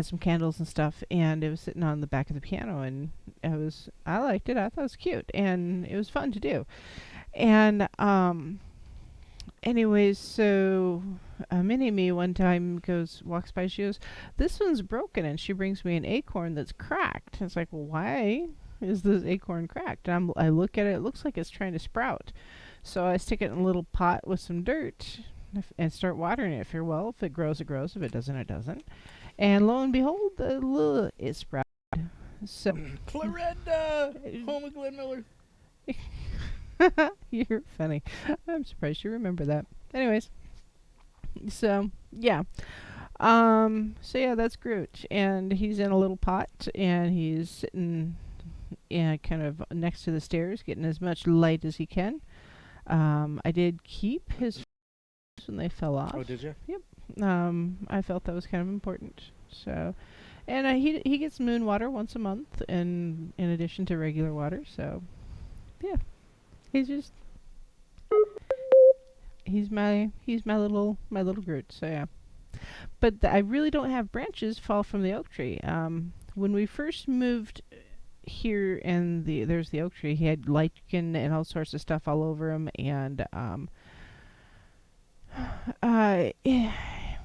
some candles and stuff, and it was sitting on the back of the piano, and I liked it. I thought it was cute, and it was fun to do. And anyways, so Mini-Me one time walks by, she goes, "This one's broken," and she brings me an acorn that's cracked. It's like, well, why is this acorn cracked? And I look at it, it looks like it's trying to sprout. So I stick it in a little pot with some dirt and start watering it. If it grows, it grows. If it doesn't, it doesn't. And lo and behold, it sprouted. So Clarenda! Home of Glenn Miller. you're funny. I'm surprised you remember that. Anyways, so yeah. So yeah, that's Groot, and he's in a little pot, and he's sitting, kind of next to the stairs, getting as much light as he can. I did keep his when they fell off. Oh, did you? Yep. I felt that was kind of important. So, and he gets moon water once a month, in addition to regular water. So, yeah, he's my little Groot. So yeah, but I really don't have branches fall from the oak tree. When we first moved here, and there's the oak tree, he had lichen and all sorts of stuff all over him, and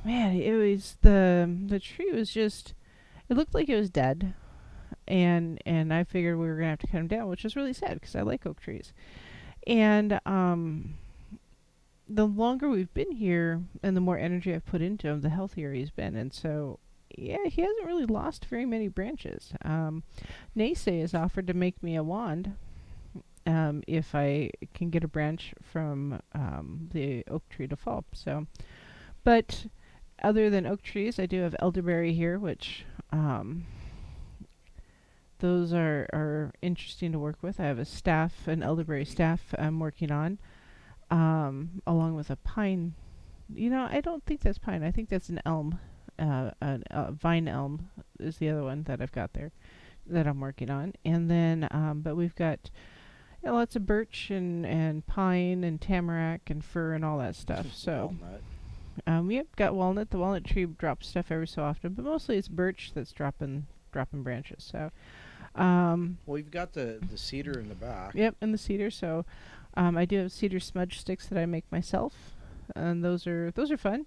man, it was the tree was just, it looked like it was dead, and I figured we were gonna have to cut him down, which is really sad because I like oak trees. And the longer we've been here and the more energy I've put into him, the healthier he's been. And so yeah, he hasn't really lost very many branches. Naysay has offered to make me a wand if I can get a branch from the oak tree to fall. So, but other than oak trees, I do have elderberry here, which those are interesting to work with. I have an elderberry staff I'm working on, along with a pine. I don't think that's pine. I think that's an elm. A vine elm is the other one that I've got there that I'm working on. And then, but we've got lots of birch and pine and tamarack and fir and all that stuff. So, we've got walnut. The walnut tree drops stuff every so often, but mostly it's birch that's dropping branches. So, well, we've got the cedar in the back. Yep, and the cedar. So, I do have cedar smudge sticks that I make myself, and those are fun.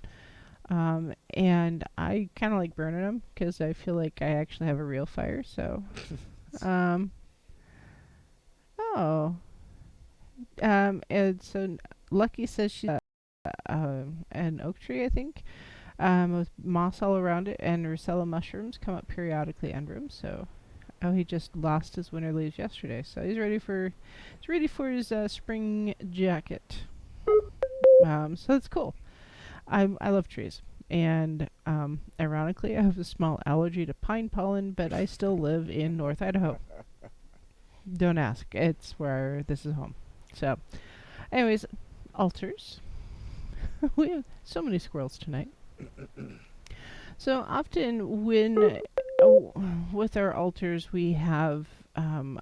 And I kind of like burning them because I feel like I actually have a real fire. So, Oh. And so Lucky says she's an oak tree, I think, with moss all around it, and Rusella mushrooms come up periodically under him. So, oh, he just lost his winter leaves yesterday, so he's ready for his spring jacket. So that's cool. I love trees. And ironically, I have a small allergy to pine pollen, but I still live in North Idaho. Don't ask. It's where this is home. So, anyways, altars. We have so many squirrels tonight. So often when with our altars we have some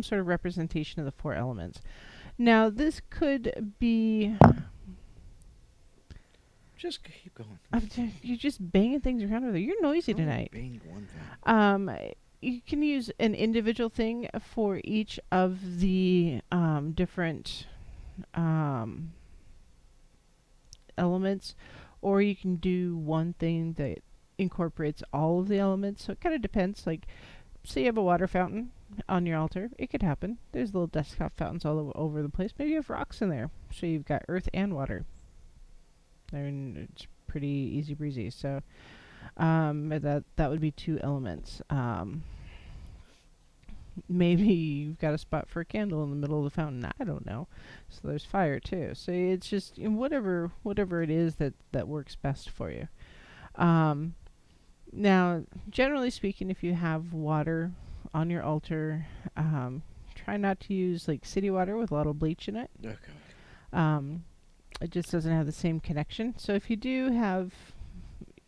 sort of representation of the four elements. Now this could be Just keep going. you're just banging things around over there. You're noisy tonight. Banged one thing. You can use an individual thing for each of the different elements, or you can do one thing that incorporates all of the elements. So it kind of depends. Like, say you have a water fountain on your altar, it could happen. There's little desktop fountains all over the place. Maybe you have rocks in there, so you've got earth and water. It's pretty easy breezy. So that would be two elements. Maybe you've got a spot for a candle in the middle of the fountain. I don't know. So there's fire too. So it's just whatever it is that works best for you. Now, generally speaking, if you have water on your altar, try not to use like city water with a lot of bleach in it. Okay. It just doesn't have the same connection. So if you do have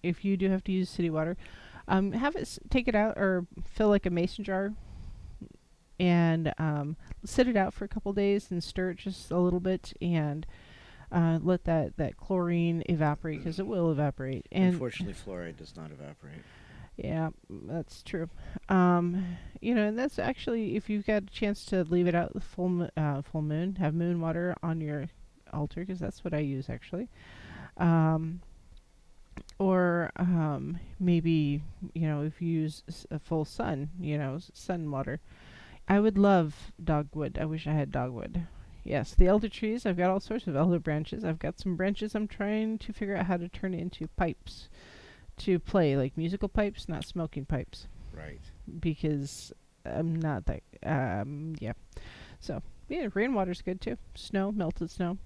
to use city water, have it take it out or fill like a mason jar and sit it out for a couple days and stir it just a little bit and let that chlorine evaporate, because it will evaporate. And unfortunately, fluoride does not evaporate. yeah, that's true. And that's actually, if you've got a chance to leave it out the full moon, have moon water on your altar, because that's what I use actually. Or maybe if you use a full sun, sun water. I would love dogwood. I wish I had dogwood. Yes, the elder trees. I've got all sorts of elder branches. I've got some branches I'm trying to figure out how to turn into pipes to play, like musical pipes, not smoking pipes. Right. Because I'm not that. Yeah. So yeah, rainwater's good too. Snow, melted snow.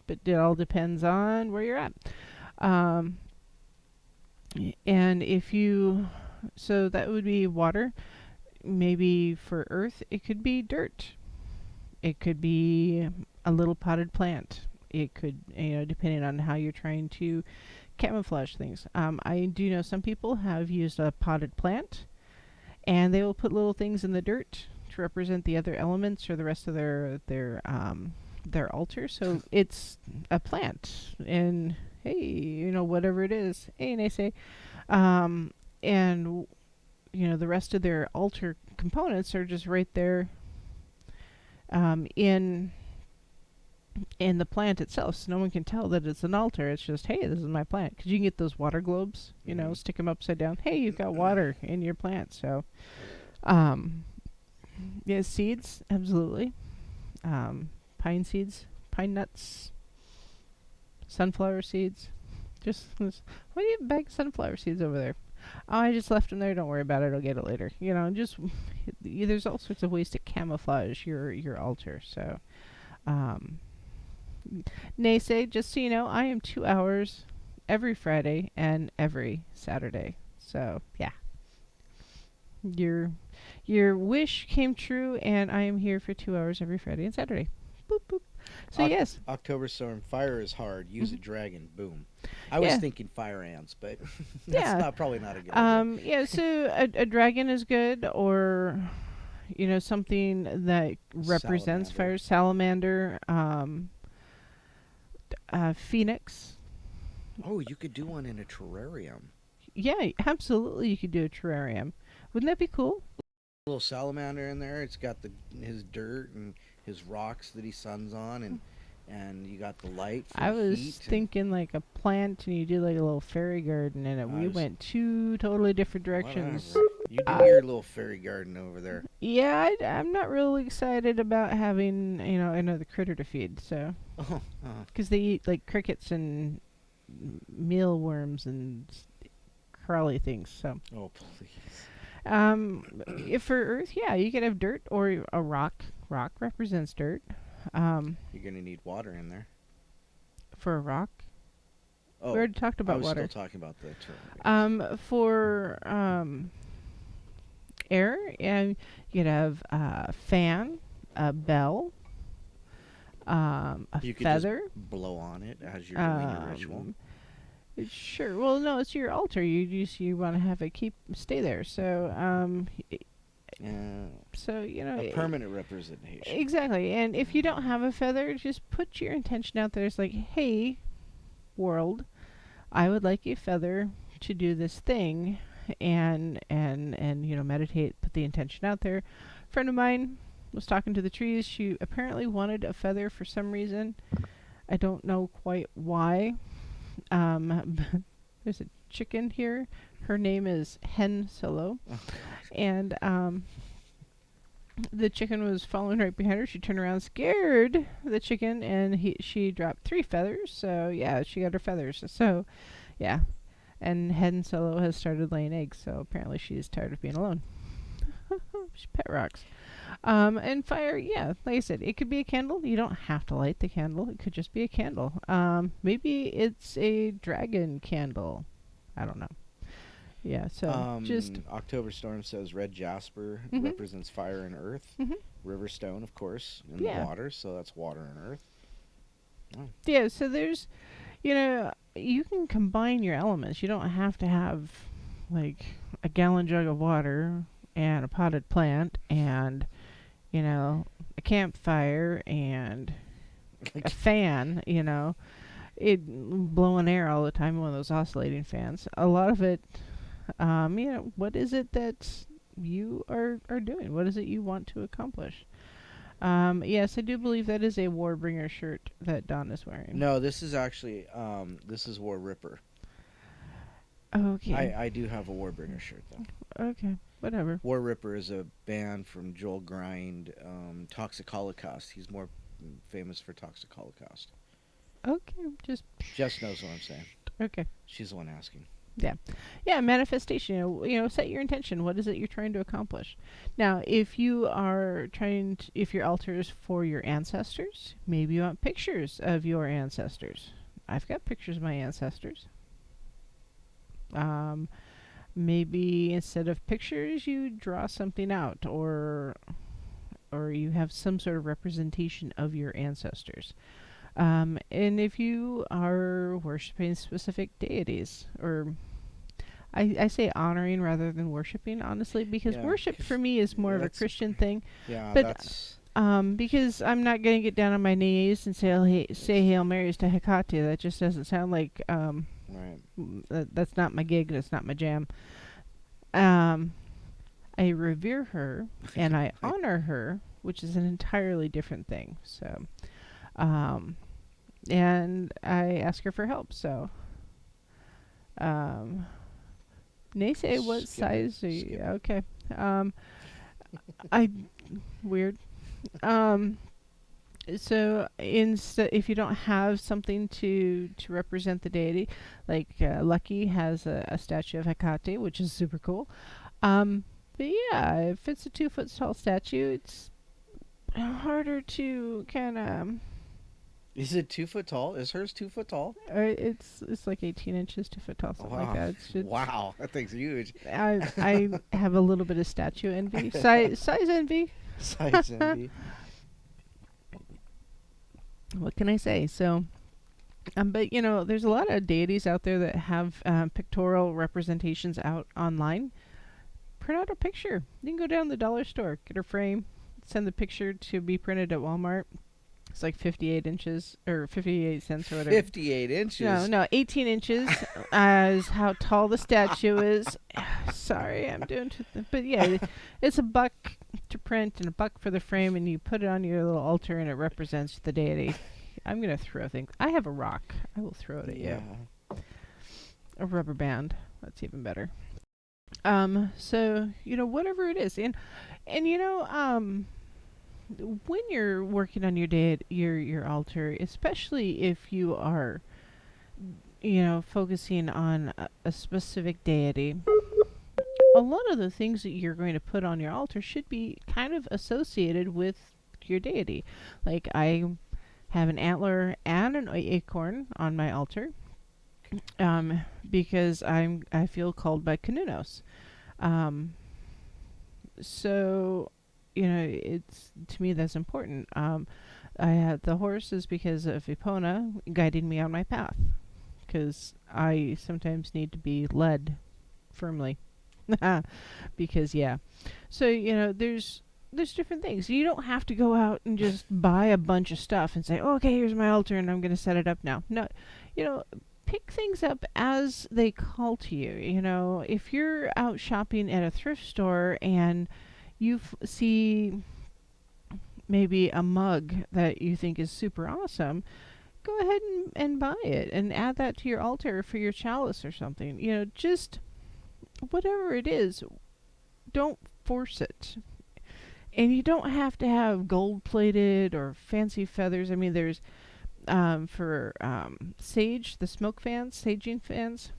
But it all depends on where you're at. And so that would be water. Maybe for earth, it could be dirt. It could be a little potted plant. It could, depending on how you're trying to camouflage things. I do know some people have used a potted plant, and they will put little things in the dirt to represent the other elements or the rest of their altar. So it's a plant, and hey, whatever it is, and they say, and the rest of their altar components are just right there in the plant itself, so no one can tell that it's an altar. It's just, hey, this is my plant. Because you can get those water globes, stick them upside down. Hey, you've got water in your plant. So, yeah, seeds, absolutely. Pine seeds, pine nuts, sunflower seeds. Why do you have a bag of sunflower seeds over there? Oh, I just left them there. Don't worry about it. I'll get it later. There's all sorts of ways to camouflage your altar. So, Naysay, just so you know, I am 2 hours every Friday and every Saturday. So, yeah. Your wish came true, and I am here for 2 hours every Friday and Saturday. Boop, boop. So, yes. October storm. Fire is hard. Use a dragon. Boom. I was thinking fire ants, but that's probably not a good idea. Yeah, so a dragon is good, or something that represents fire. Salamander, phoenix. Oh, you could do one in a terrarium. Yeah, absolutely. You could do a terrarium. Wouldn't that be cool? A little salamander in there. It's got his dirt and his rocks that he suns on, and you got the light for I was heat thinking like a plant, and you do like a little fairy garden in it. We went two totally different directions. Whatever. You do your little fairy garden over there. Yeah, I'm not really excited about having another critter to feed. So, Oh, because they eat like crickets and mealworms and crawly things. So, oh, please. if for Earth, yeah, you could have dirt or a rock. Rock represents dirt. You're gonna need water in there. For a rock, Oh, we already talked I about was water. still talking about the term. For air, and you could have a fan, a bell, a You could feather. just blow on it as you're doing your ritual. Sure. Well, no, it's your altar. You want to have it stay there. So Yeah, so a permanent representation. exactly. And if you don't have a feather, just put your intention out there. It's like, hey, world, I would like a feather to do this thing, and meditate. Put the intention out there. A friend of mine was talking to the trees. She apparently wanted a feather for some reason. I don't know quite why. There's a chicken here. Her name is Hen Solo, and the chicken was following right behind her. She turned around, scared the chicken, and she dropped 3 feathers. So yeah, she got her feathers. So yeah, and Hen Solo has started laying eggs. So apparently she's tired of being alone. She pet rocks. And fire, yeah, like I said, it could be a candle. You don't have to light the candle. It could just be a candle. Maybe it's a dragon candle. I don't know. Yeah, so just October Storm says red jasper Mhm. represents fire and earth. Mhm. River stone, of course, in Yeah. the water, so that's water and earth. yeah. So there's, you can combine your elements. You don't have to have like a gallon jug of water and a potted plant and a campfire and a fan. It blowing air all the time. One of those oscillating fans. A lot of it. What is it that you are doing? What is it you want to accomplish? Yes, I do believe that is a Warbringer shirt that Don is wearing. No, this is actually this is War Ripper. Okay. I do have a Warbringer shirt though. Okay. Whatever. War Ripper is a band from Joel Grind, Toxic Holocaust. He's more famous for Toxic Holocaust. Okay. Jess knows what I'm saying. Okay. She's the one asking. Yeah, manifestation. Set your intention. What is it you're trying to accomplish? Now, if you are if your altar is for your ancestors, maybe you want pictures of your ancestors. I've got pictures of my ancestors. Maybe instead of pictures, you draw something out, or you have some sort of representation of your ancestors. And if you are worshiping specific deities, or I say honoring rather than worshiping, honestly, because Yeah, worship for me is more of a that's- Christian thing. Yeah, But that's because I'm not going to get down on my knees and say Hail Marys to Hecate. That just doesn't sound like right. that's not my gig. That's not my jam. I revere her and I honor her, which is an entirely different thing. So, and I ask her for help. So, Naysay, what Skip it, size are you? skip it. Okay. I weird. So if you don't have something to represent the deity, like Lucky has a statue of Hecate, which is super cool. But yeah, if it's a 2 foot tall statue, it's harder to kind of. Is it 2 foot tall? Is hers 2 foot tall? It's like 18 inches, 2 foot tall, something like that. Wow, that thing's huge. I have a little bit of statue envy, size envy. Size envy. What can I say? So, but there's a lot of deities out there that have pictorial representations out online. Print out a picture. You can go down to the dollar store, get a frame, send the picture to be printed at Walmart. It's like 58 inches or 58 cents or whatever. 58 inches. No, 18 inches is how tall the statue is. Sorry, I'm doing but yeah, it's $1 to print and $1 for the frame, and you put it on your little altar and it represents the deity. I'm going to throw things. I have a rock. I will throw it at you. A rubber band. That's even better. So whatever it is, and when you're working on your altar, especially if you are focusing on a specific deity, a lot of the things that you're going to put on your altar should be kind of associated with your deity. Like I have an antler and an acorn on my altar, because I feel called by Kanunos. Um, so it's, to me, that's important. I had the horses because of Epona guiding me on my path, because I sometimes need to be led firmly. Because yeah, so there's different things. You don't have to go out and just buy a bunch of stuff and say, oh, okay, here's my altar and I'm going to set it up now. No, pick things up as they call to you. If you're out shopping at a thrift store and you see maybe a mug that you think is super awesome, go ahead and buy it and add that to your altar for your chalice or something. Just whatever it is, don't force it. And you don't have to have gold plated or fancy feathers. I mean, there's for sage, the smoke fans, saging fans.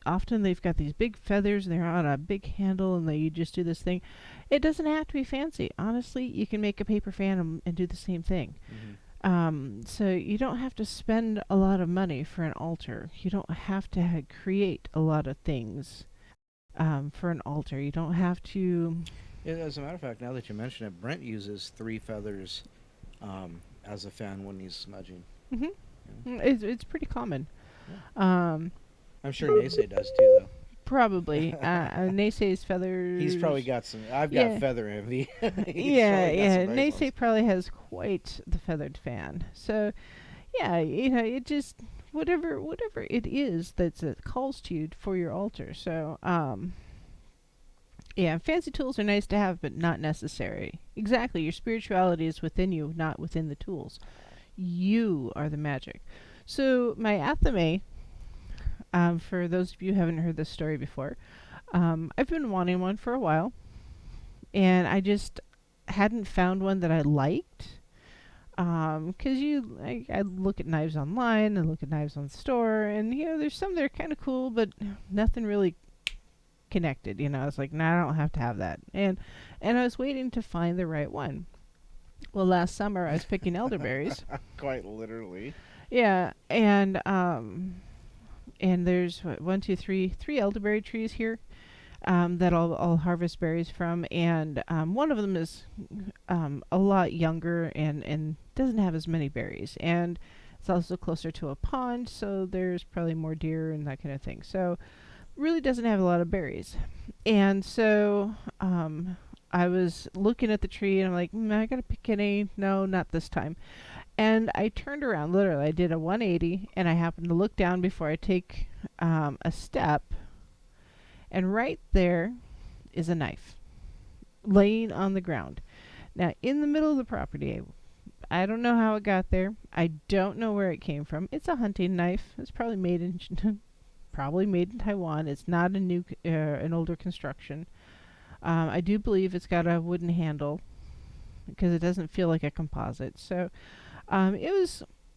Often they've got these big feathers and they're on a big handle, and you just do this thing. It doesn't have to be fancy. Honestly, you can make a paper fan and do the same thing. So you don't have to spend a lot of money for an altar. You don't have to create a lot of things for an altar. You don't have to. Yeah, as a matter of fact, now that you mention it, Brent uses 3 feathers as a fan when he's smudging. Mm-hmm. Yeah. It's pretty common. Yeah. I'm sure Naysay does too, though. Probably. Naysay's feathers. He's probably got some. I've got feather envy. Yeah. Nice Naysay probably has quite the feathered fan. So, yeah, it just whatever it is that calls to you for your altar. So, yeah, fancy tools are nice to have, but not necessary. Exactly, your spirituality is within you, not within the tools. You are the magic. So my athame, for those of you who haven't heard this story before, I've been wanting one for a while, and I just hadn't found one that I liked. Because I look at knives online, and look at knives on the store, and there's some that are kind of cool, but nothing really connected. I was like, nah, I don't have to have that. And I was waiting to find the right one. Well, last summer I was picking elderberries. Quite literally. Yeah, and there's three elderberry trees here that I'll harvest berries from, and one of them is a lot younger and doesn't have as many berries, and it's also closer to a pond, so there's probably more deer and that kind of thing. So really doesn't have a lot of berries. And so I was looking at the tree and I'm like, I gotta pick any. No, not this time. And I turned around, literally, I did a 180, and I happened to look down before I take a step, and right there is a knife laying on the ground. Now, in the middle of the property, I don't know how it got there. I don't know where it came from. It's a hunting knife. It's probably made in Taiwan. It's not an older construction. I do believe it's got a wooden handle because it doesn't feel like a composite. So it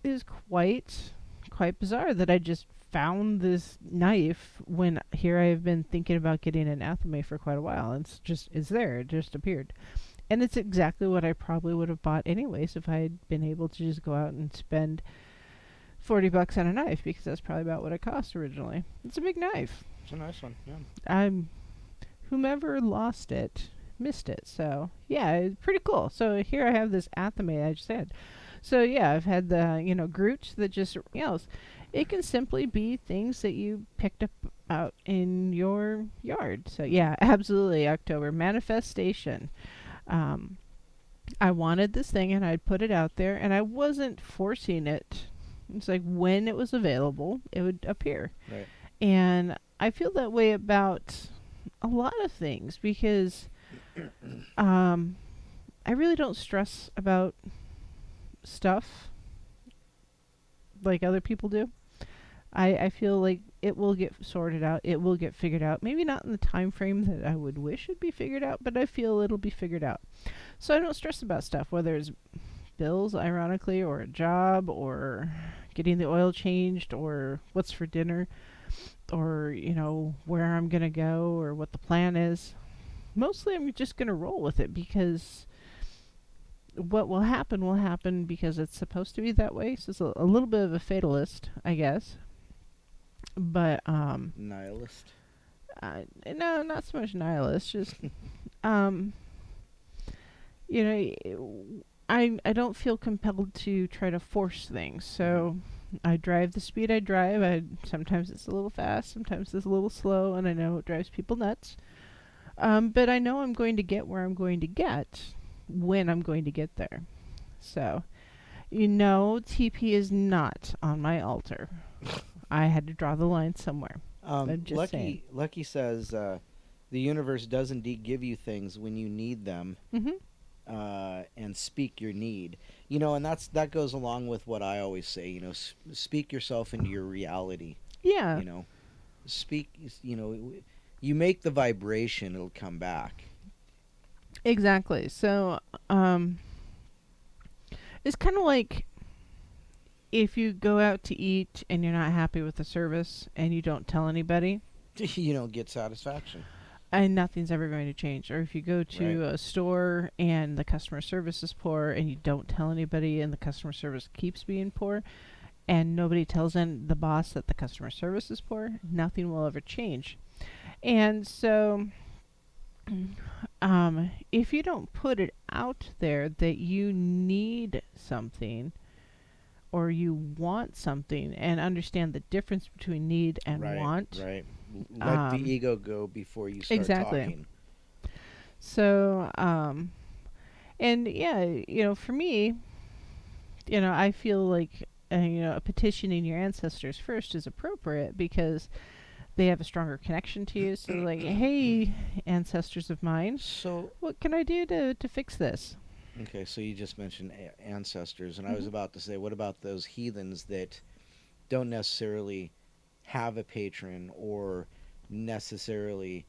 was quite bizarre that I just found this knife when here I have been thinking about getting an athame for quite a while. And it's there. It just appeared. And it's exactly what I probably would have bought anyways if I had been able to just go out and spend $40 on a knife, because that's probably about what it cost originally. It's a big knife. It's a nice one, yeah. Whomever lost it missed it. So yeah, it's pretty cool. So here I have this athame I just had. So yeah, I've had the Groot that just it can simply be things that you picked up out in your yard. So yeah, absolutely, October manifestation. I wanted this thing and I'd put it out there, and I wasn't forcing it. It's like when it was available, it would appear. Right. And I feel that way about a lot of things because I really don't stress about stuff like other people do. I feel like it will get sorted out. It will get figured out. Maybe not in the time frame that I would wish it'd be figured out, but I feel it'll be figured out. So I don't stress about stuff, whether it's bills, ironically, or a job, or getting the oil changed, or what's for dinner, or, where I'm going to go, or what the plan is. Mostly I'm just going to roll with it, because what will happen because it's supposed to be that way. So it's a little bit of a fatalist, I guess. But, nihilist? No, not so much nihilist, just, I don't feel compelled to try to force things. So I drive the speed I drive. Sometimes it's a little fast, sometimes it's a little slow, and I know it drives people nuts. But I know I'm going to get where I'm going to get when I'm going to get there. So, TP is not on my altar. I had to draw the line somewhere. I'm just saying. Lucky says the universe does indeed give you things when you need them. And speak your need, and that goes along with what I always say, speak yourself into your reality. Yeah. Speak, you make the vibration, it'll come back. Exactly. So, it's kind of like if you go out to eat and you're not happy with the service and you don't tell anybody, you don't get satisfaction. And nothing's ever going to change. Or if you go to a store and the customer service is poor and you don't tell anybody and the customer service keeps being poor and nobody tells the boss that the customer service is poor, nothing will ever change. And so if you don't put it out there that you need something or you want something and understand the difference between need and want. Right. Let the ego go before you start talking. So, and yeah, for me, I feel like, petitioning your ancestors first is appropriate because they have a stronger connection to you. So like, hey, ancestors of mine, so what can I do to fix this? Okay, so you just mentioned ancestors, and I was about to say, what about those heathens that don't necessarily have a patron or necessarily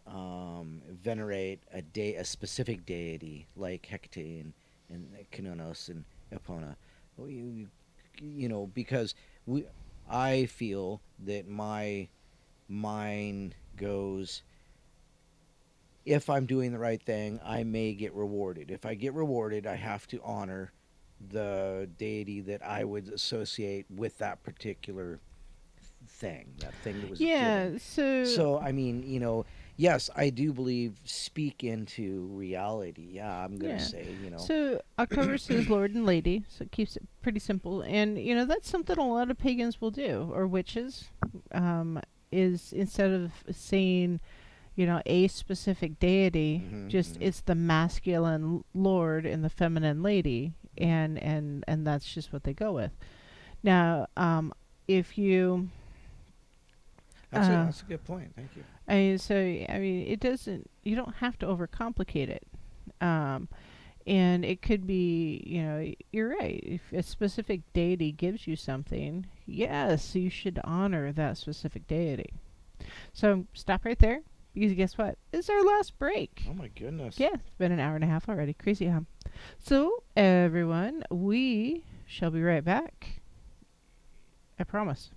venerate a specific deity like Hecate and Kinonos and Epona? Because I feel that my mind goes, if I'm doing the right thing, I may get rewarded. If I get rewarded, I have to honor the deity that I would associate with that particular thing, that thing that was given. So I mean, yes, I do believe speak into reality. Yeah, I'm going to say, So October says Lord and Lady, so it keeps it pretty simple. And, that's something a lot of pagans will do, or witches, is instead of saying, a specific deity, it's the masculine Lord and the feminine Lady, and that's just what they go with. Now, if you... That's a good point. Thank you. It doesn't... You don't have to overcomplicate it. And it could be, you're right. If a specific deity gives you something, yes, you should honor that specific deity. So stop right there. Because guess what? It's our last break. Oh my goodness. Yeah, it's been an hour and a half already. Crazy, huh? So, everyone, we shall be right back. I promise.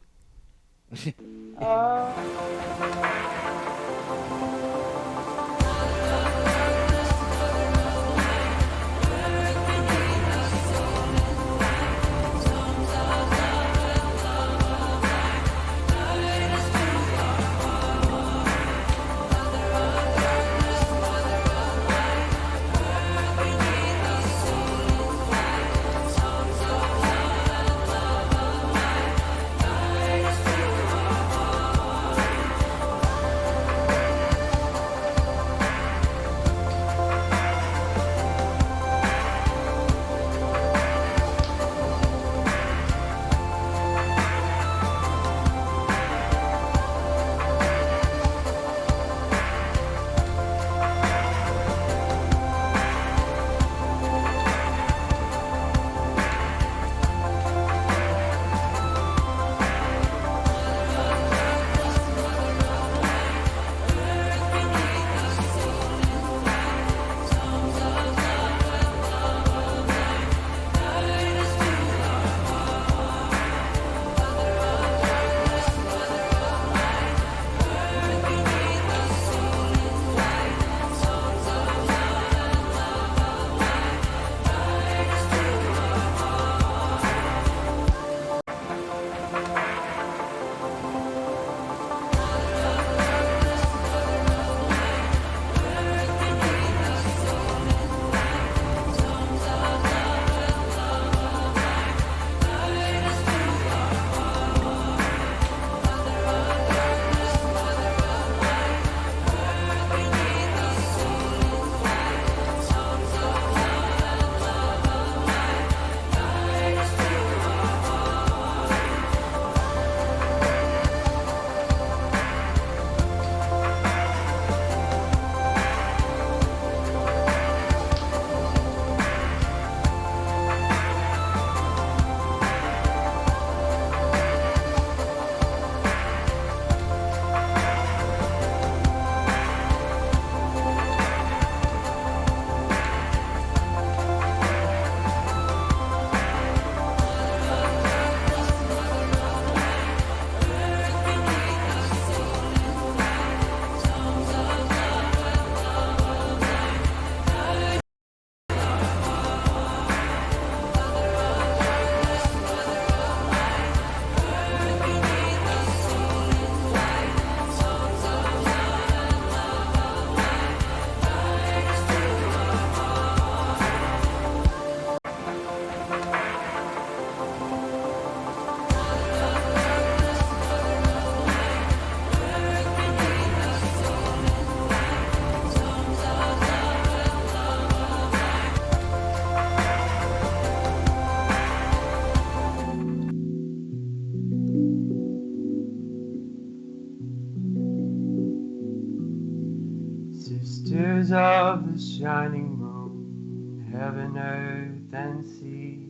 tears of the shining moon, heaven, earth, and sea.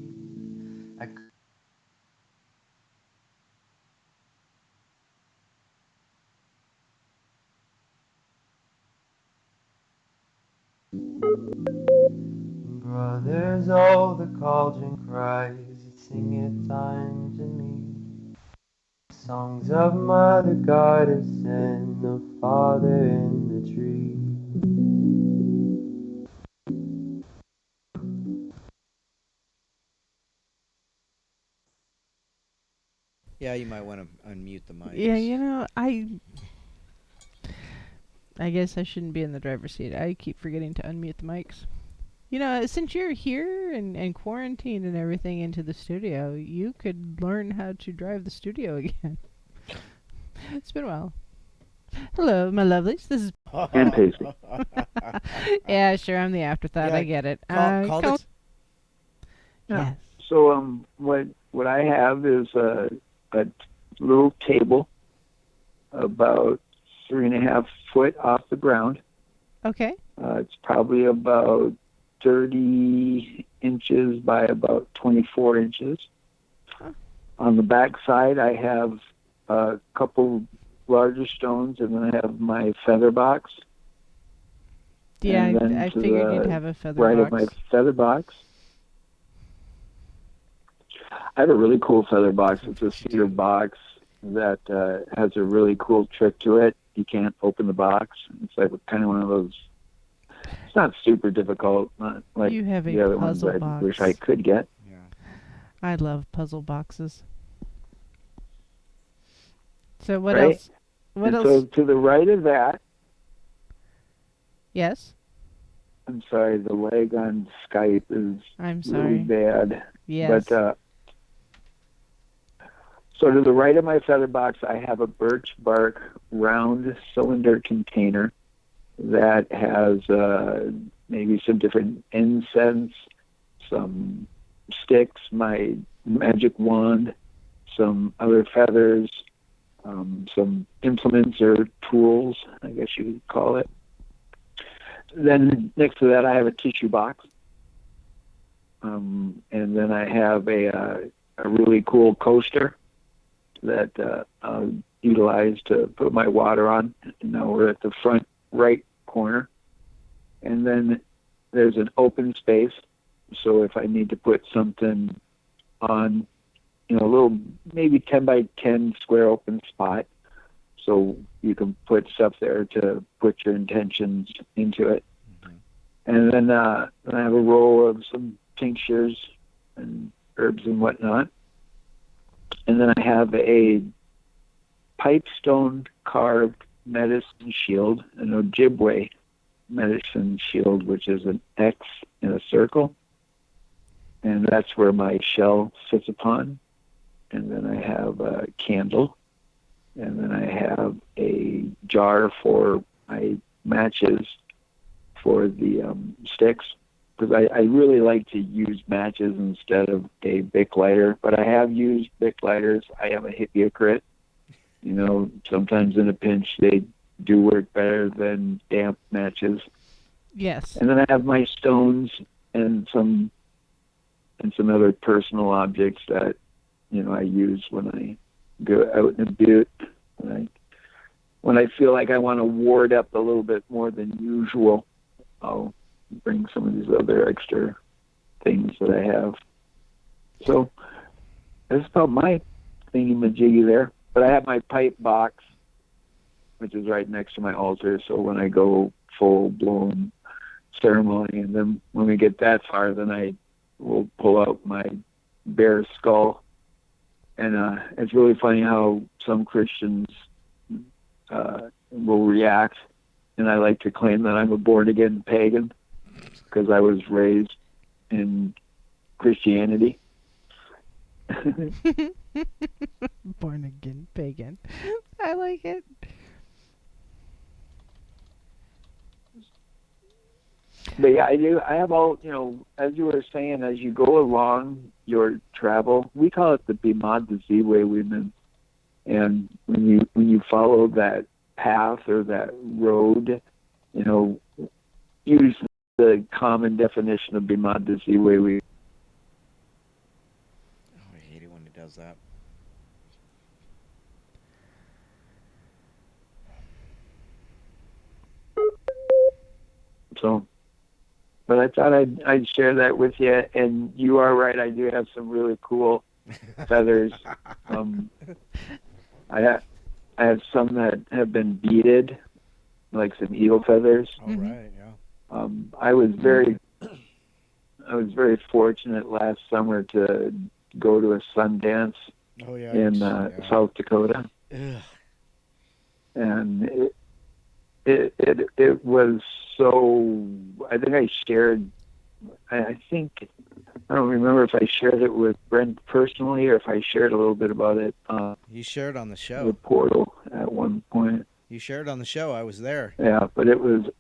Brothers, oh, the cauldron cries, it singeth unto me songs of Mother Goddess and the Father in the tree. Yeah, you might want to unmute the mics. Yeah, I guess I shouldn't be in the driver's seat. I keep forgetting to unmute the mics. Since you're here and quarantined and everything into the studio, you could learn how to drive the studio again. It's been a while. Hello, my lovelies. This is And Paisley. Yeah, sure. I'm the afterthought. Yeah, I get it. Called it. Yes. So what I have is a little table about 3.5 foot off the ground. Okay. It's probably about 30 inches by about 24 inches. Huh. On the back side, I have a couple larger stones, and then I have my feather box. Yeah, And then I to figured the you'd have a feather right box. of my feather box, I have a really cool feather box. It's a cedar box that has a really cool trick to it. You can't open the box. It's like kind of one of those. It's not super difficult, not like You have a the other ones puzzle I box. wish I could get. Yeah. I love puzzle boxes. So what Right? else? What And else? so to the right of that, Yes. I'm sorry, the lag on Skype is I'm really sorry. bad. Yes. But so to the right of my feather box, I have a birch bark round cylinder container that has maybe some different incense, some sticks, my magic wand, some other feathers, some implements or tools, I guess you would call it. Then next to that, I have a tissue box. And then I have a really cool coaster that I'll utilize to put my water on. And now we're at the front right corner. And then there's an open space. So if I need to put something on, a little maybe 10 by 10 square open spot, so you can put stuff there to put your intentions into it. Mm-hmm. And then I have a roll of some tinctures and herbs and whatnot. And then I have a pipestone carved medicine shield, an Ojibwe medicine shield, which is an X in a circle. And that's where my shell sits upon. And then I have a candle. And then I have a jar for my matches for the sticks. Because I really like to use matches instead of a Bic lighter. But I have used Bic lighters. I am a hypocrite. Sometimes in a pinch they do work better than damp matches. Yes. And then I have my stones and some other personal objects that I use when I go out and about. When I feel like I want to ward up a little bit more than usual, I'll bring some of these other extra things that I have. So that's about my thingy-majiggy there. But I have my pipe box, which is right next to my altar. So when I go full-blown ceremony, and then when we get that far, then I will pull out my bear skull. And it's really funny how some Christians will react. And I like to claim that I'm a born-again pagan because I was raised in Christianity. Born again pagan. I like it. But yeah, I do. I have all, as you were saying, as you go along your travel, we call it the Bimad, the Z-Way women. And when you follow that path or that road, common definition of bimad is the way we. Oh, I hate it when it does that. So, but I thought I'd share that with you. And you are right. I do have some really cool feathers. I have some that have been beaded, like some eagle feathers. All right, yeah. I was very fortunate last summer to go to a Sundance in South Dakota, and it was so. I think I shared. I don't remember if I shared it with Brent personally or if I shared a little bit about it. You shared on the show. The portal at one point. You shared on the show. I was there. Yeah, but it was.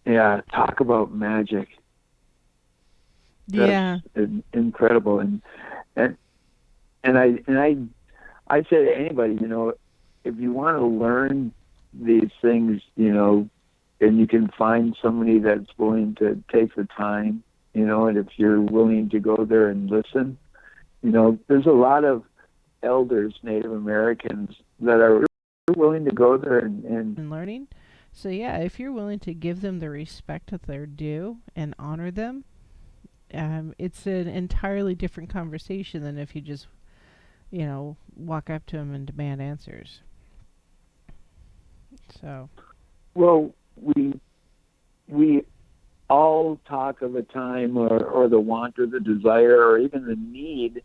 Yeah, talk about magic. Yeah. That's incredible, and I say to anybody, if you want to learn these things, and you can find somebody that's willing to take the time, and if you're willing to go there and listen, there's a lot of elders, Native Americans, that are willing to go there and learning. So yeah, if you're willing to give them the respect that they're due and honor them, it's an entirely different conversation than if you just, walk up to them and demand answers. So. Well, we all talk of a time or the want or the desire or even the need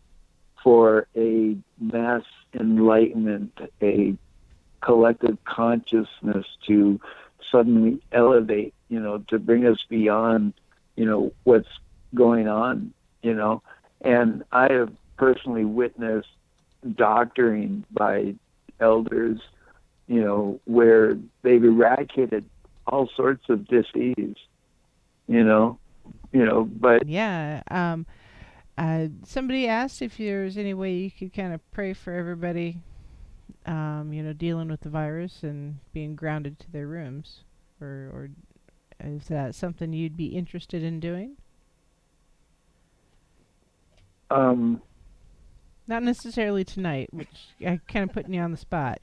for a mass enlightenment, a collective consciousness to suddenly elevate, to bring us beyond, what's going on, And I have personally witnessed doctoring by elders, where they've eradicated all sorts of disease, but yeah. Somebody asked if there's any way you could kind of pray for everybody, dealing with the virus and being grounded to their rooms, or is that something you'd be interested in doing? Not necessarily tonight, which I kind of putting you on the spot.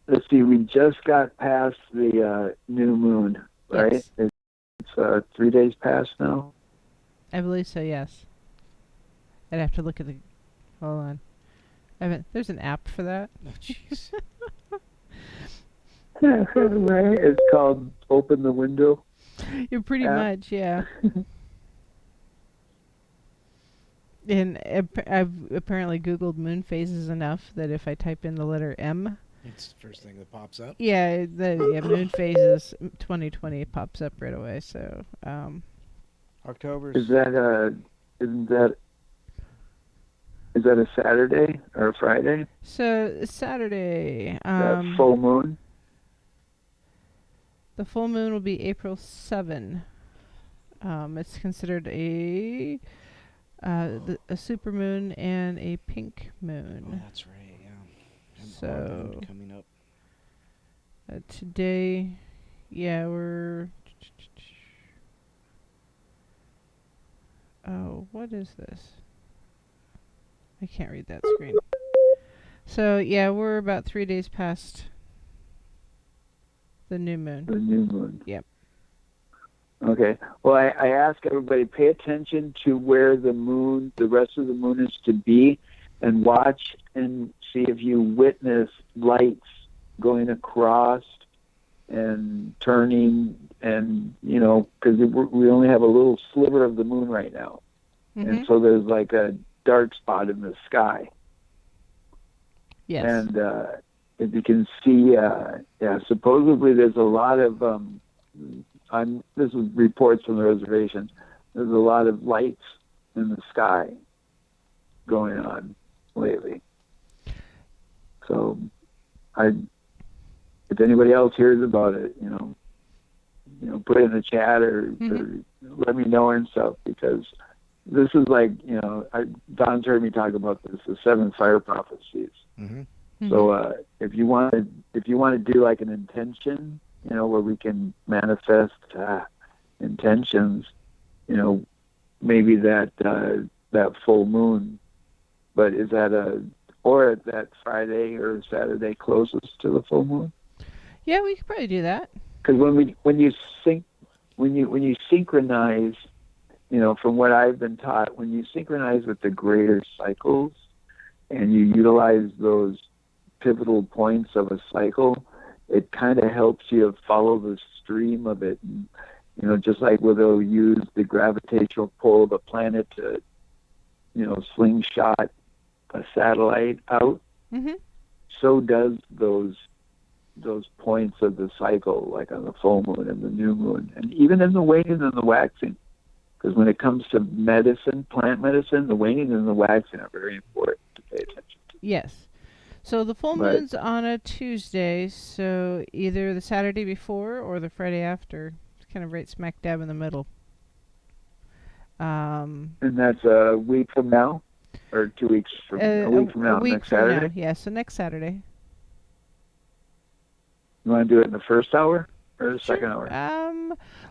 Let's see. We just got past the new moon, right? Yes. It's 3 days past now. I believe so. Yes. I'd have to look at the. Hold on. There's an app for that. Oh, jeez. Right. It's called Open the Window. You're pretty much, yeah. And I've apparently Googled moon phases enough that if I type in the letter M, It's the first thing that pops up. yeah, moon phases 2020 pops up right away. So, October. Is that a Saturday or a Friday? So Saturday. That full moon. The full moon will be April 7. It's considered a supermoon and a pink moon. Oh, that's right. Yeah. And So moon coming up. Today, yeah, we're. Oh, what is this? I can't read that screen. So yeah, we're about 3 days past the new moon. The new moon. Yep. Okay. Well, I ask everybody, pay attention to where the rest of the moon is to be, and watch and see if you witness lights going across and turning, and, because we only have a little sliver of the moon right now. Mm-hmm. And so there's like a dark spot in the sky. Yes. And if you can see, supposedly there's a lot of, this is reports from the reservation, there's a lot of lights in the sky going on lately. So if anybody else hears about it, put it in the chat or let me know and stuff, because this is like, Don's heard me talk about this, the 7 fire prophecies. Mm-hmm. So if you want to do like an intention, where we can manifest intentions, maybe that full moon. But is that or that Friday or Saturday closest to the full moon? Yeah, we could probably do that. Because when you synchronize, from what I've been taught, when you synchronize with the greater cycles and you utilize those pivotal points of a cycle, it kind of helps you follow the stream of it. And, just like where they'll use the gravitational pull of a planet to, slingshot a satellite out, Mm-hmm. so does those points of the cycle, like on the full moon and the new moon, and even in the waning and the waxing. Because when it comes to medicine, plant medicine, the waning and the waxing are very important to pay attention to. Yes. So the full moon's on a Tuesday, so either the Saturday before or the Friday after. It's kind of right smack dab in the middle. And that's a week from now, or 2 weeks from a week from now, next Saturday? Now. Yeah, so next Saturday. You want to do it in the first hour or the second hour?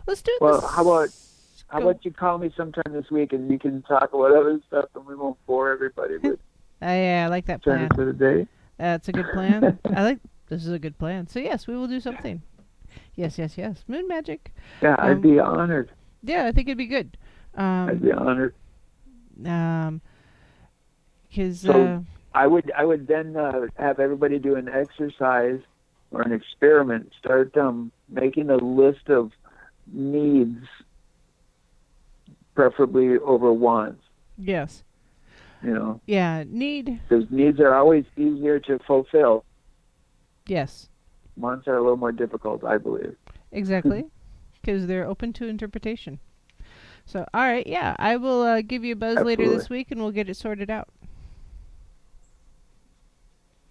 Let's do it. Well, how about you call me sometime this week and you can talk about other stuff and we won't bore everybody with. Yeah, I like that plan. Turn it to the day. That's a good plan. This is a good plan. So yes, we will do something. Yes. Moon magic. Yeah, I'd be honored. Yeah, I think it'd be good. I'd be honored. Because I would then have everybody do an exercise or an experiment. Start making a list of needs, preferably over wants. Yes. Yeah, need. Because needs are always easier to fulfill. Yes. Wants are a little more difficult, I believe. Exactly. Because they're open to interpretation. So, all right, yeah, I will give you a buzz later this week and we'll get it sorted out.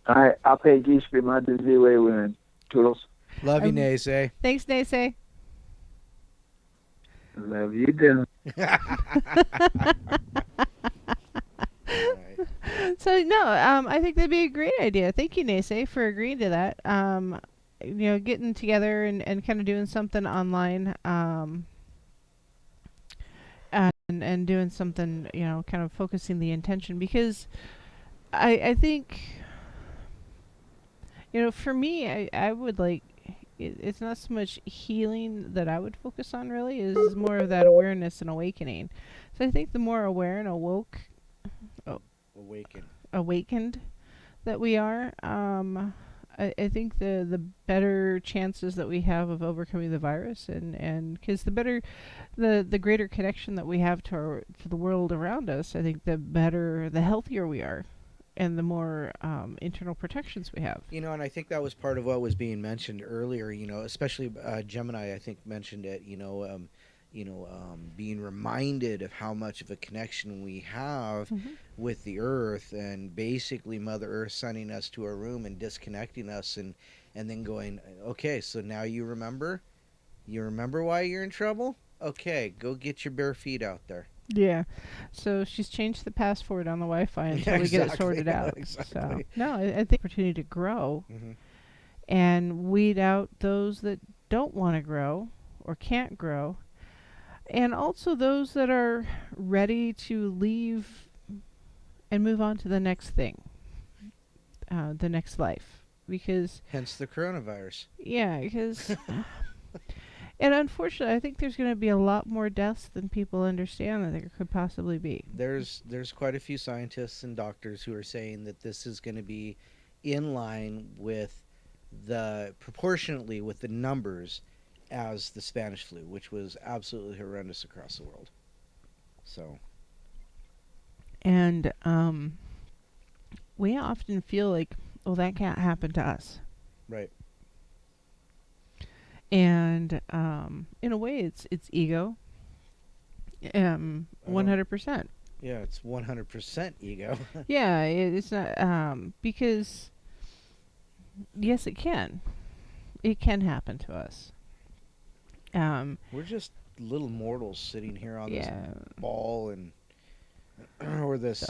All right, I'll pay geese for my way women. Toodles. Love you, Naysay. Thanks, Naysay. Love you, too. So, no, I think that'd be a great idea. Thank you, Naysay, for agreeing to that. Getting together and kind of doing something online, and doing something, kind of focusing the intention, because I think, for me, I would like, it's not so much healing that I would focus on, really. It's more of that awareness and awakening. So I think the more aware and awakened that we are, I think the better chances that we have of overcoming the virus, and because the greater connection that we have to the world around us, I think the healthier we are, and the more internal protections we have. And I think that was part of what was being mentioned earlier. Especially Gemini, I think mentioned it. Being reminded of how much of a connection we have with the earth, and basically Mother Earth sending us to our room and disconnecting us, and then going, okay, so now you remember why you're in trouble? Okay, go get your bare feet out there. Yeah, so she's changed the password on the Wi-Fi until we get it sorted out. Exactly. So no, I think opportunity to grow and weed out those that don't want to grow or can't grow. And also those that are ready to leave and move on to the next thing, the next life. Because hence the coronavirus. Yeah, because and unfortunately, I think there's going to be a lot more deaths than people understand that there could possibly be. There's quite a few scientists and doctors who are saying that this is going to be in line with proportionately with the numbers as the Spanish flu, which was absolutely horrendous across the world. So. And we often feel like, well, that can't happen to us. Right. And in a way, it's ego. 100%. Yeah, it's 100% ego. Yeah, it's not because yes, it can. It can happen to us. We're just little mortals sitting here on this ball and or this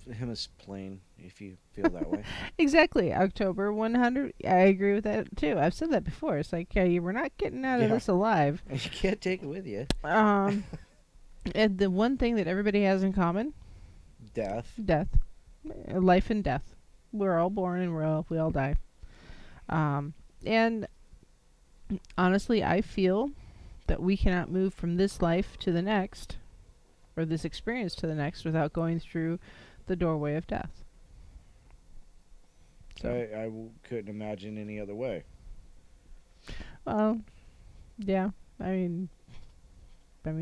him as plain if you feel that way. Exactly. October 100. I agree with that too. I've said that before. It's like, we're not getting out of Yeah. this alive. You can't take it with you. And the one thing that everybody has in common, Death. death. Life and death. We're all born and we all die. And honestly, I feel that we cannot move from this life to the next, or this experience to the next, without going through the doorway of death. So, I couldn't imagine any other way. well, yeah. I mean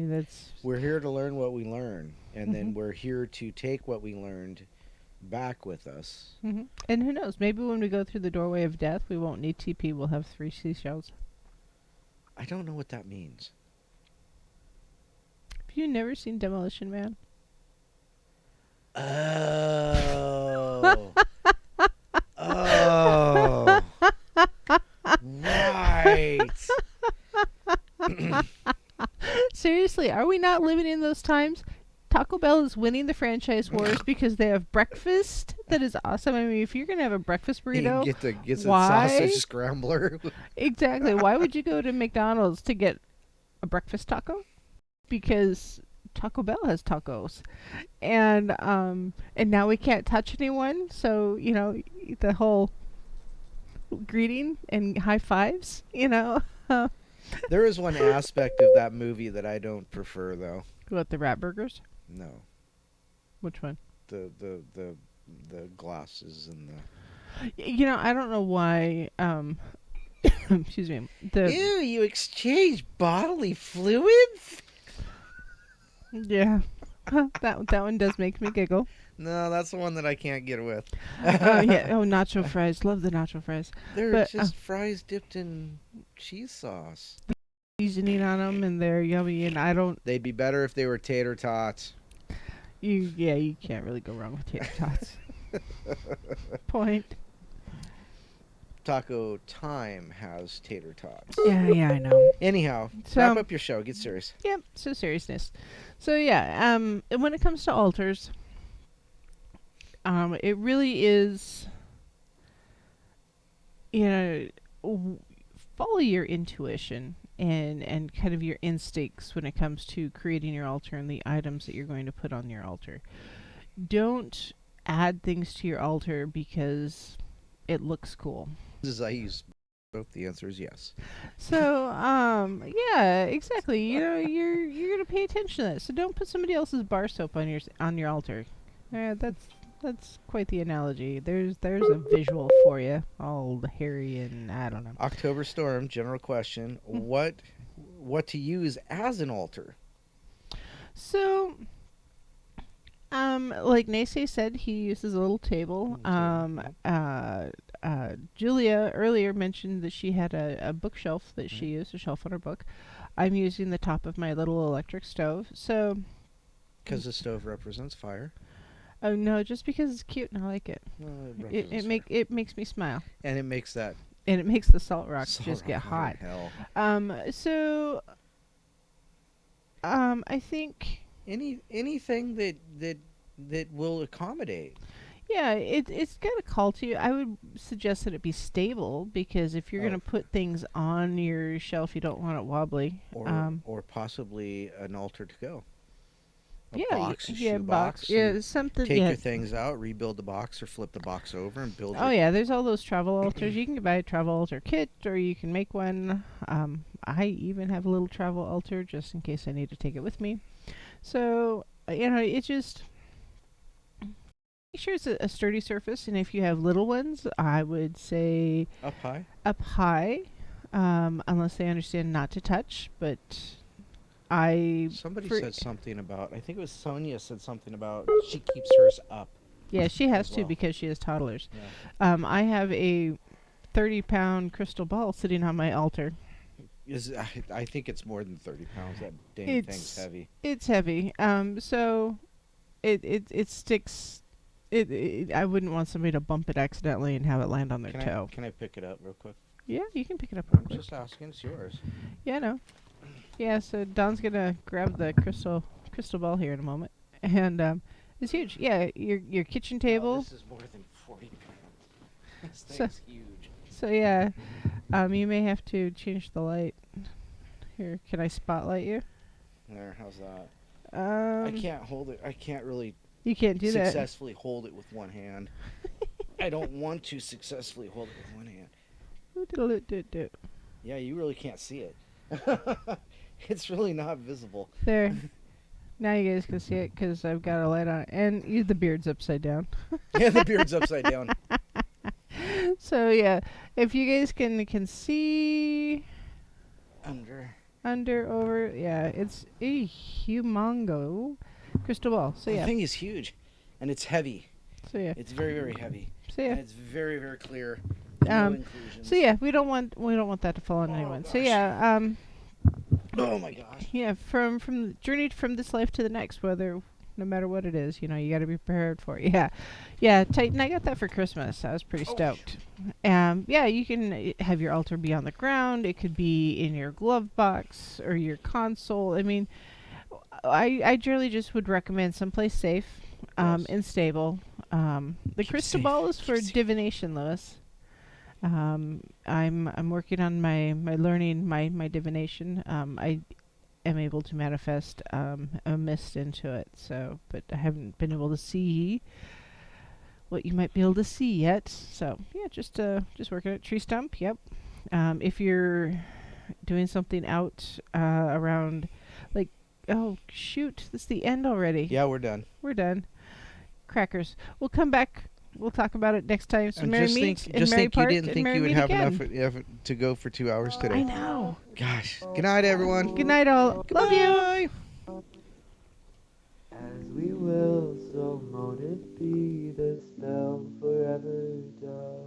that's. We're here to learn what we learn, and then Mhm. we're here to take what we learned back with us. Mm-hmm. And who knows? Maybe when we go through the doorway of death, we won't need TP. We'll have 3 seashells. I don't know what that means. Have you never seen Demolition Man? Oh. Oh. Right. Seriously, are we not living in those times? Taco Bell is winning the franchise wars because they have breakfast that is awesome. I mean, if you're going to have a breakfast burrito, Get the why? sausage scrambler. Exactly. Why would you go to McDonald's to get a breakfast taco? Because Taco Bell has tacos. And now we can't touch anyone, so, the whole greeting and high fives, There is one aspect of that movie that I don't prefer, though. What, the rat burgers? No, Which one? the glasses and the. I don't know why. Excuse me. Ew! You exchange bodily fluids? Yeah, that one does make me giggle. No, that's the one that I can't get with. Oh yeah. Oh, nacho fries. Love the nacho fries. They're But, just fries dipped in cheese sauce. Seasoning on them, and they're yummy. And I don't. They'd be better if they were tater tots. You can't really go wrong with tater tots. Point. Taco Time has tater tots. Yeah, I know. Anyhow, So- wrap up your show. Get serious. Yep. So seriousness. So yeah. When it comes to altars, it really is. Follow your intuition and kind of your instincts when it comes to creating your altar and the items that you're going to put on your altar. Don't add things to your altar because it looks cool. As I use both, the answer is yes. So, yeah, exactly. You're gonna pay attention to that. So don't put somebody else's bar soap on your altar. That's quite the analogy. There's a visual for you, all hairy and I don't know. October Storm, general question. What to use as an altar? So, like Nace said, he uses a little table. Julia earlier mentioned that she had a bookshelf that she used, a shelf on her book. I'm using the top of my little electric stove. So, Because the stove represents fire. oh no, just because it's cute and I like it. Well, It makes me smile. and it makes that And it makes the salt rocks salt just get rock hot. Hell. I think Anything that will accommodate. yeah, it's got a call to you. I would suggest that it be stable because if you're gonna put things on your shelf, you don't want it wobbly. Or possibly an altar to go. A yeah, box, a yeah, shoe box. yeah, something. Take Yeah. your things out, rebuild the box, or flip the box over and build. Oh yeah, there's all those travel altars. You can buy a travel altar kit, or you can make one. I even have a little travel altar just in case I need to take it with me. So it just make sure it's a sturdy surface. And if you have little ones, I would say Up high. up high, unless they understand not to touch. But Somebody for- said something about. I think it was Sonia said something about she keeps hers up. yeah, she has as to well. because she has toddlers. Yeah. I have a 30-pound crystal ball sitting on my altar. I think it's more than 30 pounds. That dang It's- thing's heavy. It's heavy. So it sticks. I wouldn't want somebody to bump it accidentally and have it land on their toe. Can I pick it up real quick? Yeah, you can pick it up real I'm quick. just asking. It's yours. Yeah, no. Yeah, so Don's gonna grab the crystal ball here in a moment, and It's huge. Yeah, your kitchen Wow, table. this is more than 40 pounds. This So- thing's huge. So yeah, you may have to change the light. Here, can I spotlight you? There, how's that? I Um, can't hold it. I can't really you can't do that. successfully hold it with one hand. I don't want to successfully hold it with one hand. Oodle-oot-doot-doot. Yeah, you really can't see it. It's really not visible. There. Now you guys can see it because I've got a light on, and the beard's upside down. Yeah, the beard's upside down. So yeah, if you guys can see under over, yeah, it's a humongo crystal ball. So The yeah, thing is huge, and it's heavy. so yeah, It's very, very heavy, so and yeah. it's very, very clear. No inclusions. So yeah, we don't want that to fall on Oh, anyone. So gosh. yeah, Oh my gosh. yeah, from the journey from this life to the next, no matter what it is, you got to be prepared for it. Yeah, Titan. I got that for Christmas. I was pretty stoked. Yeah, you can have your altar be on the ground. It could be in your glove box or your console. I mean, I generally just would recommend someplace safe, Yes. and stable. The crystal safe, ball is keep for safe. divination, Lois. I'm working on my learning my divination. I am able to manifest a mist into it. So, but I haven't been able to see what you might be able to see yet. So yeah, just working at tree stump. Yep. If you're doing something out around, like, oh shoot, this is the end already. Yeah, we're done. We're done. Crackers. We'll come back. We'll talk about it next time. So And Merry just meet think, and just Merry think you part didn't and think Merry you would meet have again. enough to go for 2 hours I today. know. Gosh. Good night, everyone. Good night, all. Love you. Bye. As we will, so mote it be the spell forever does.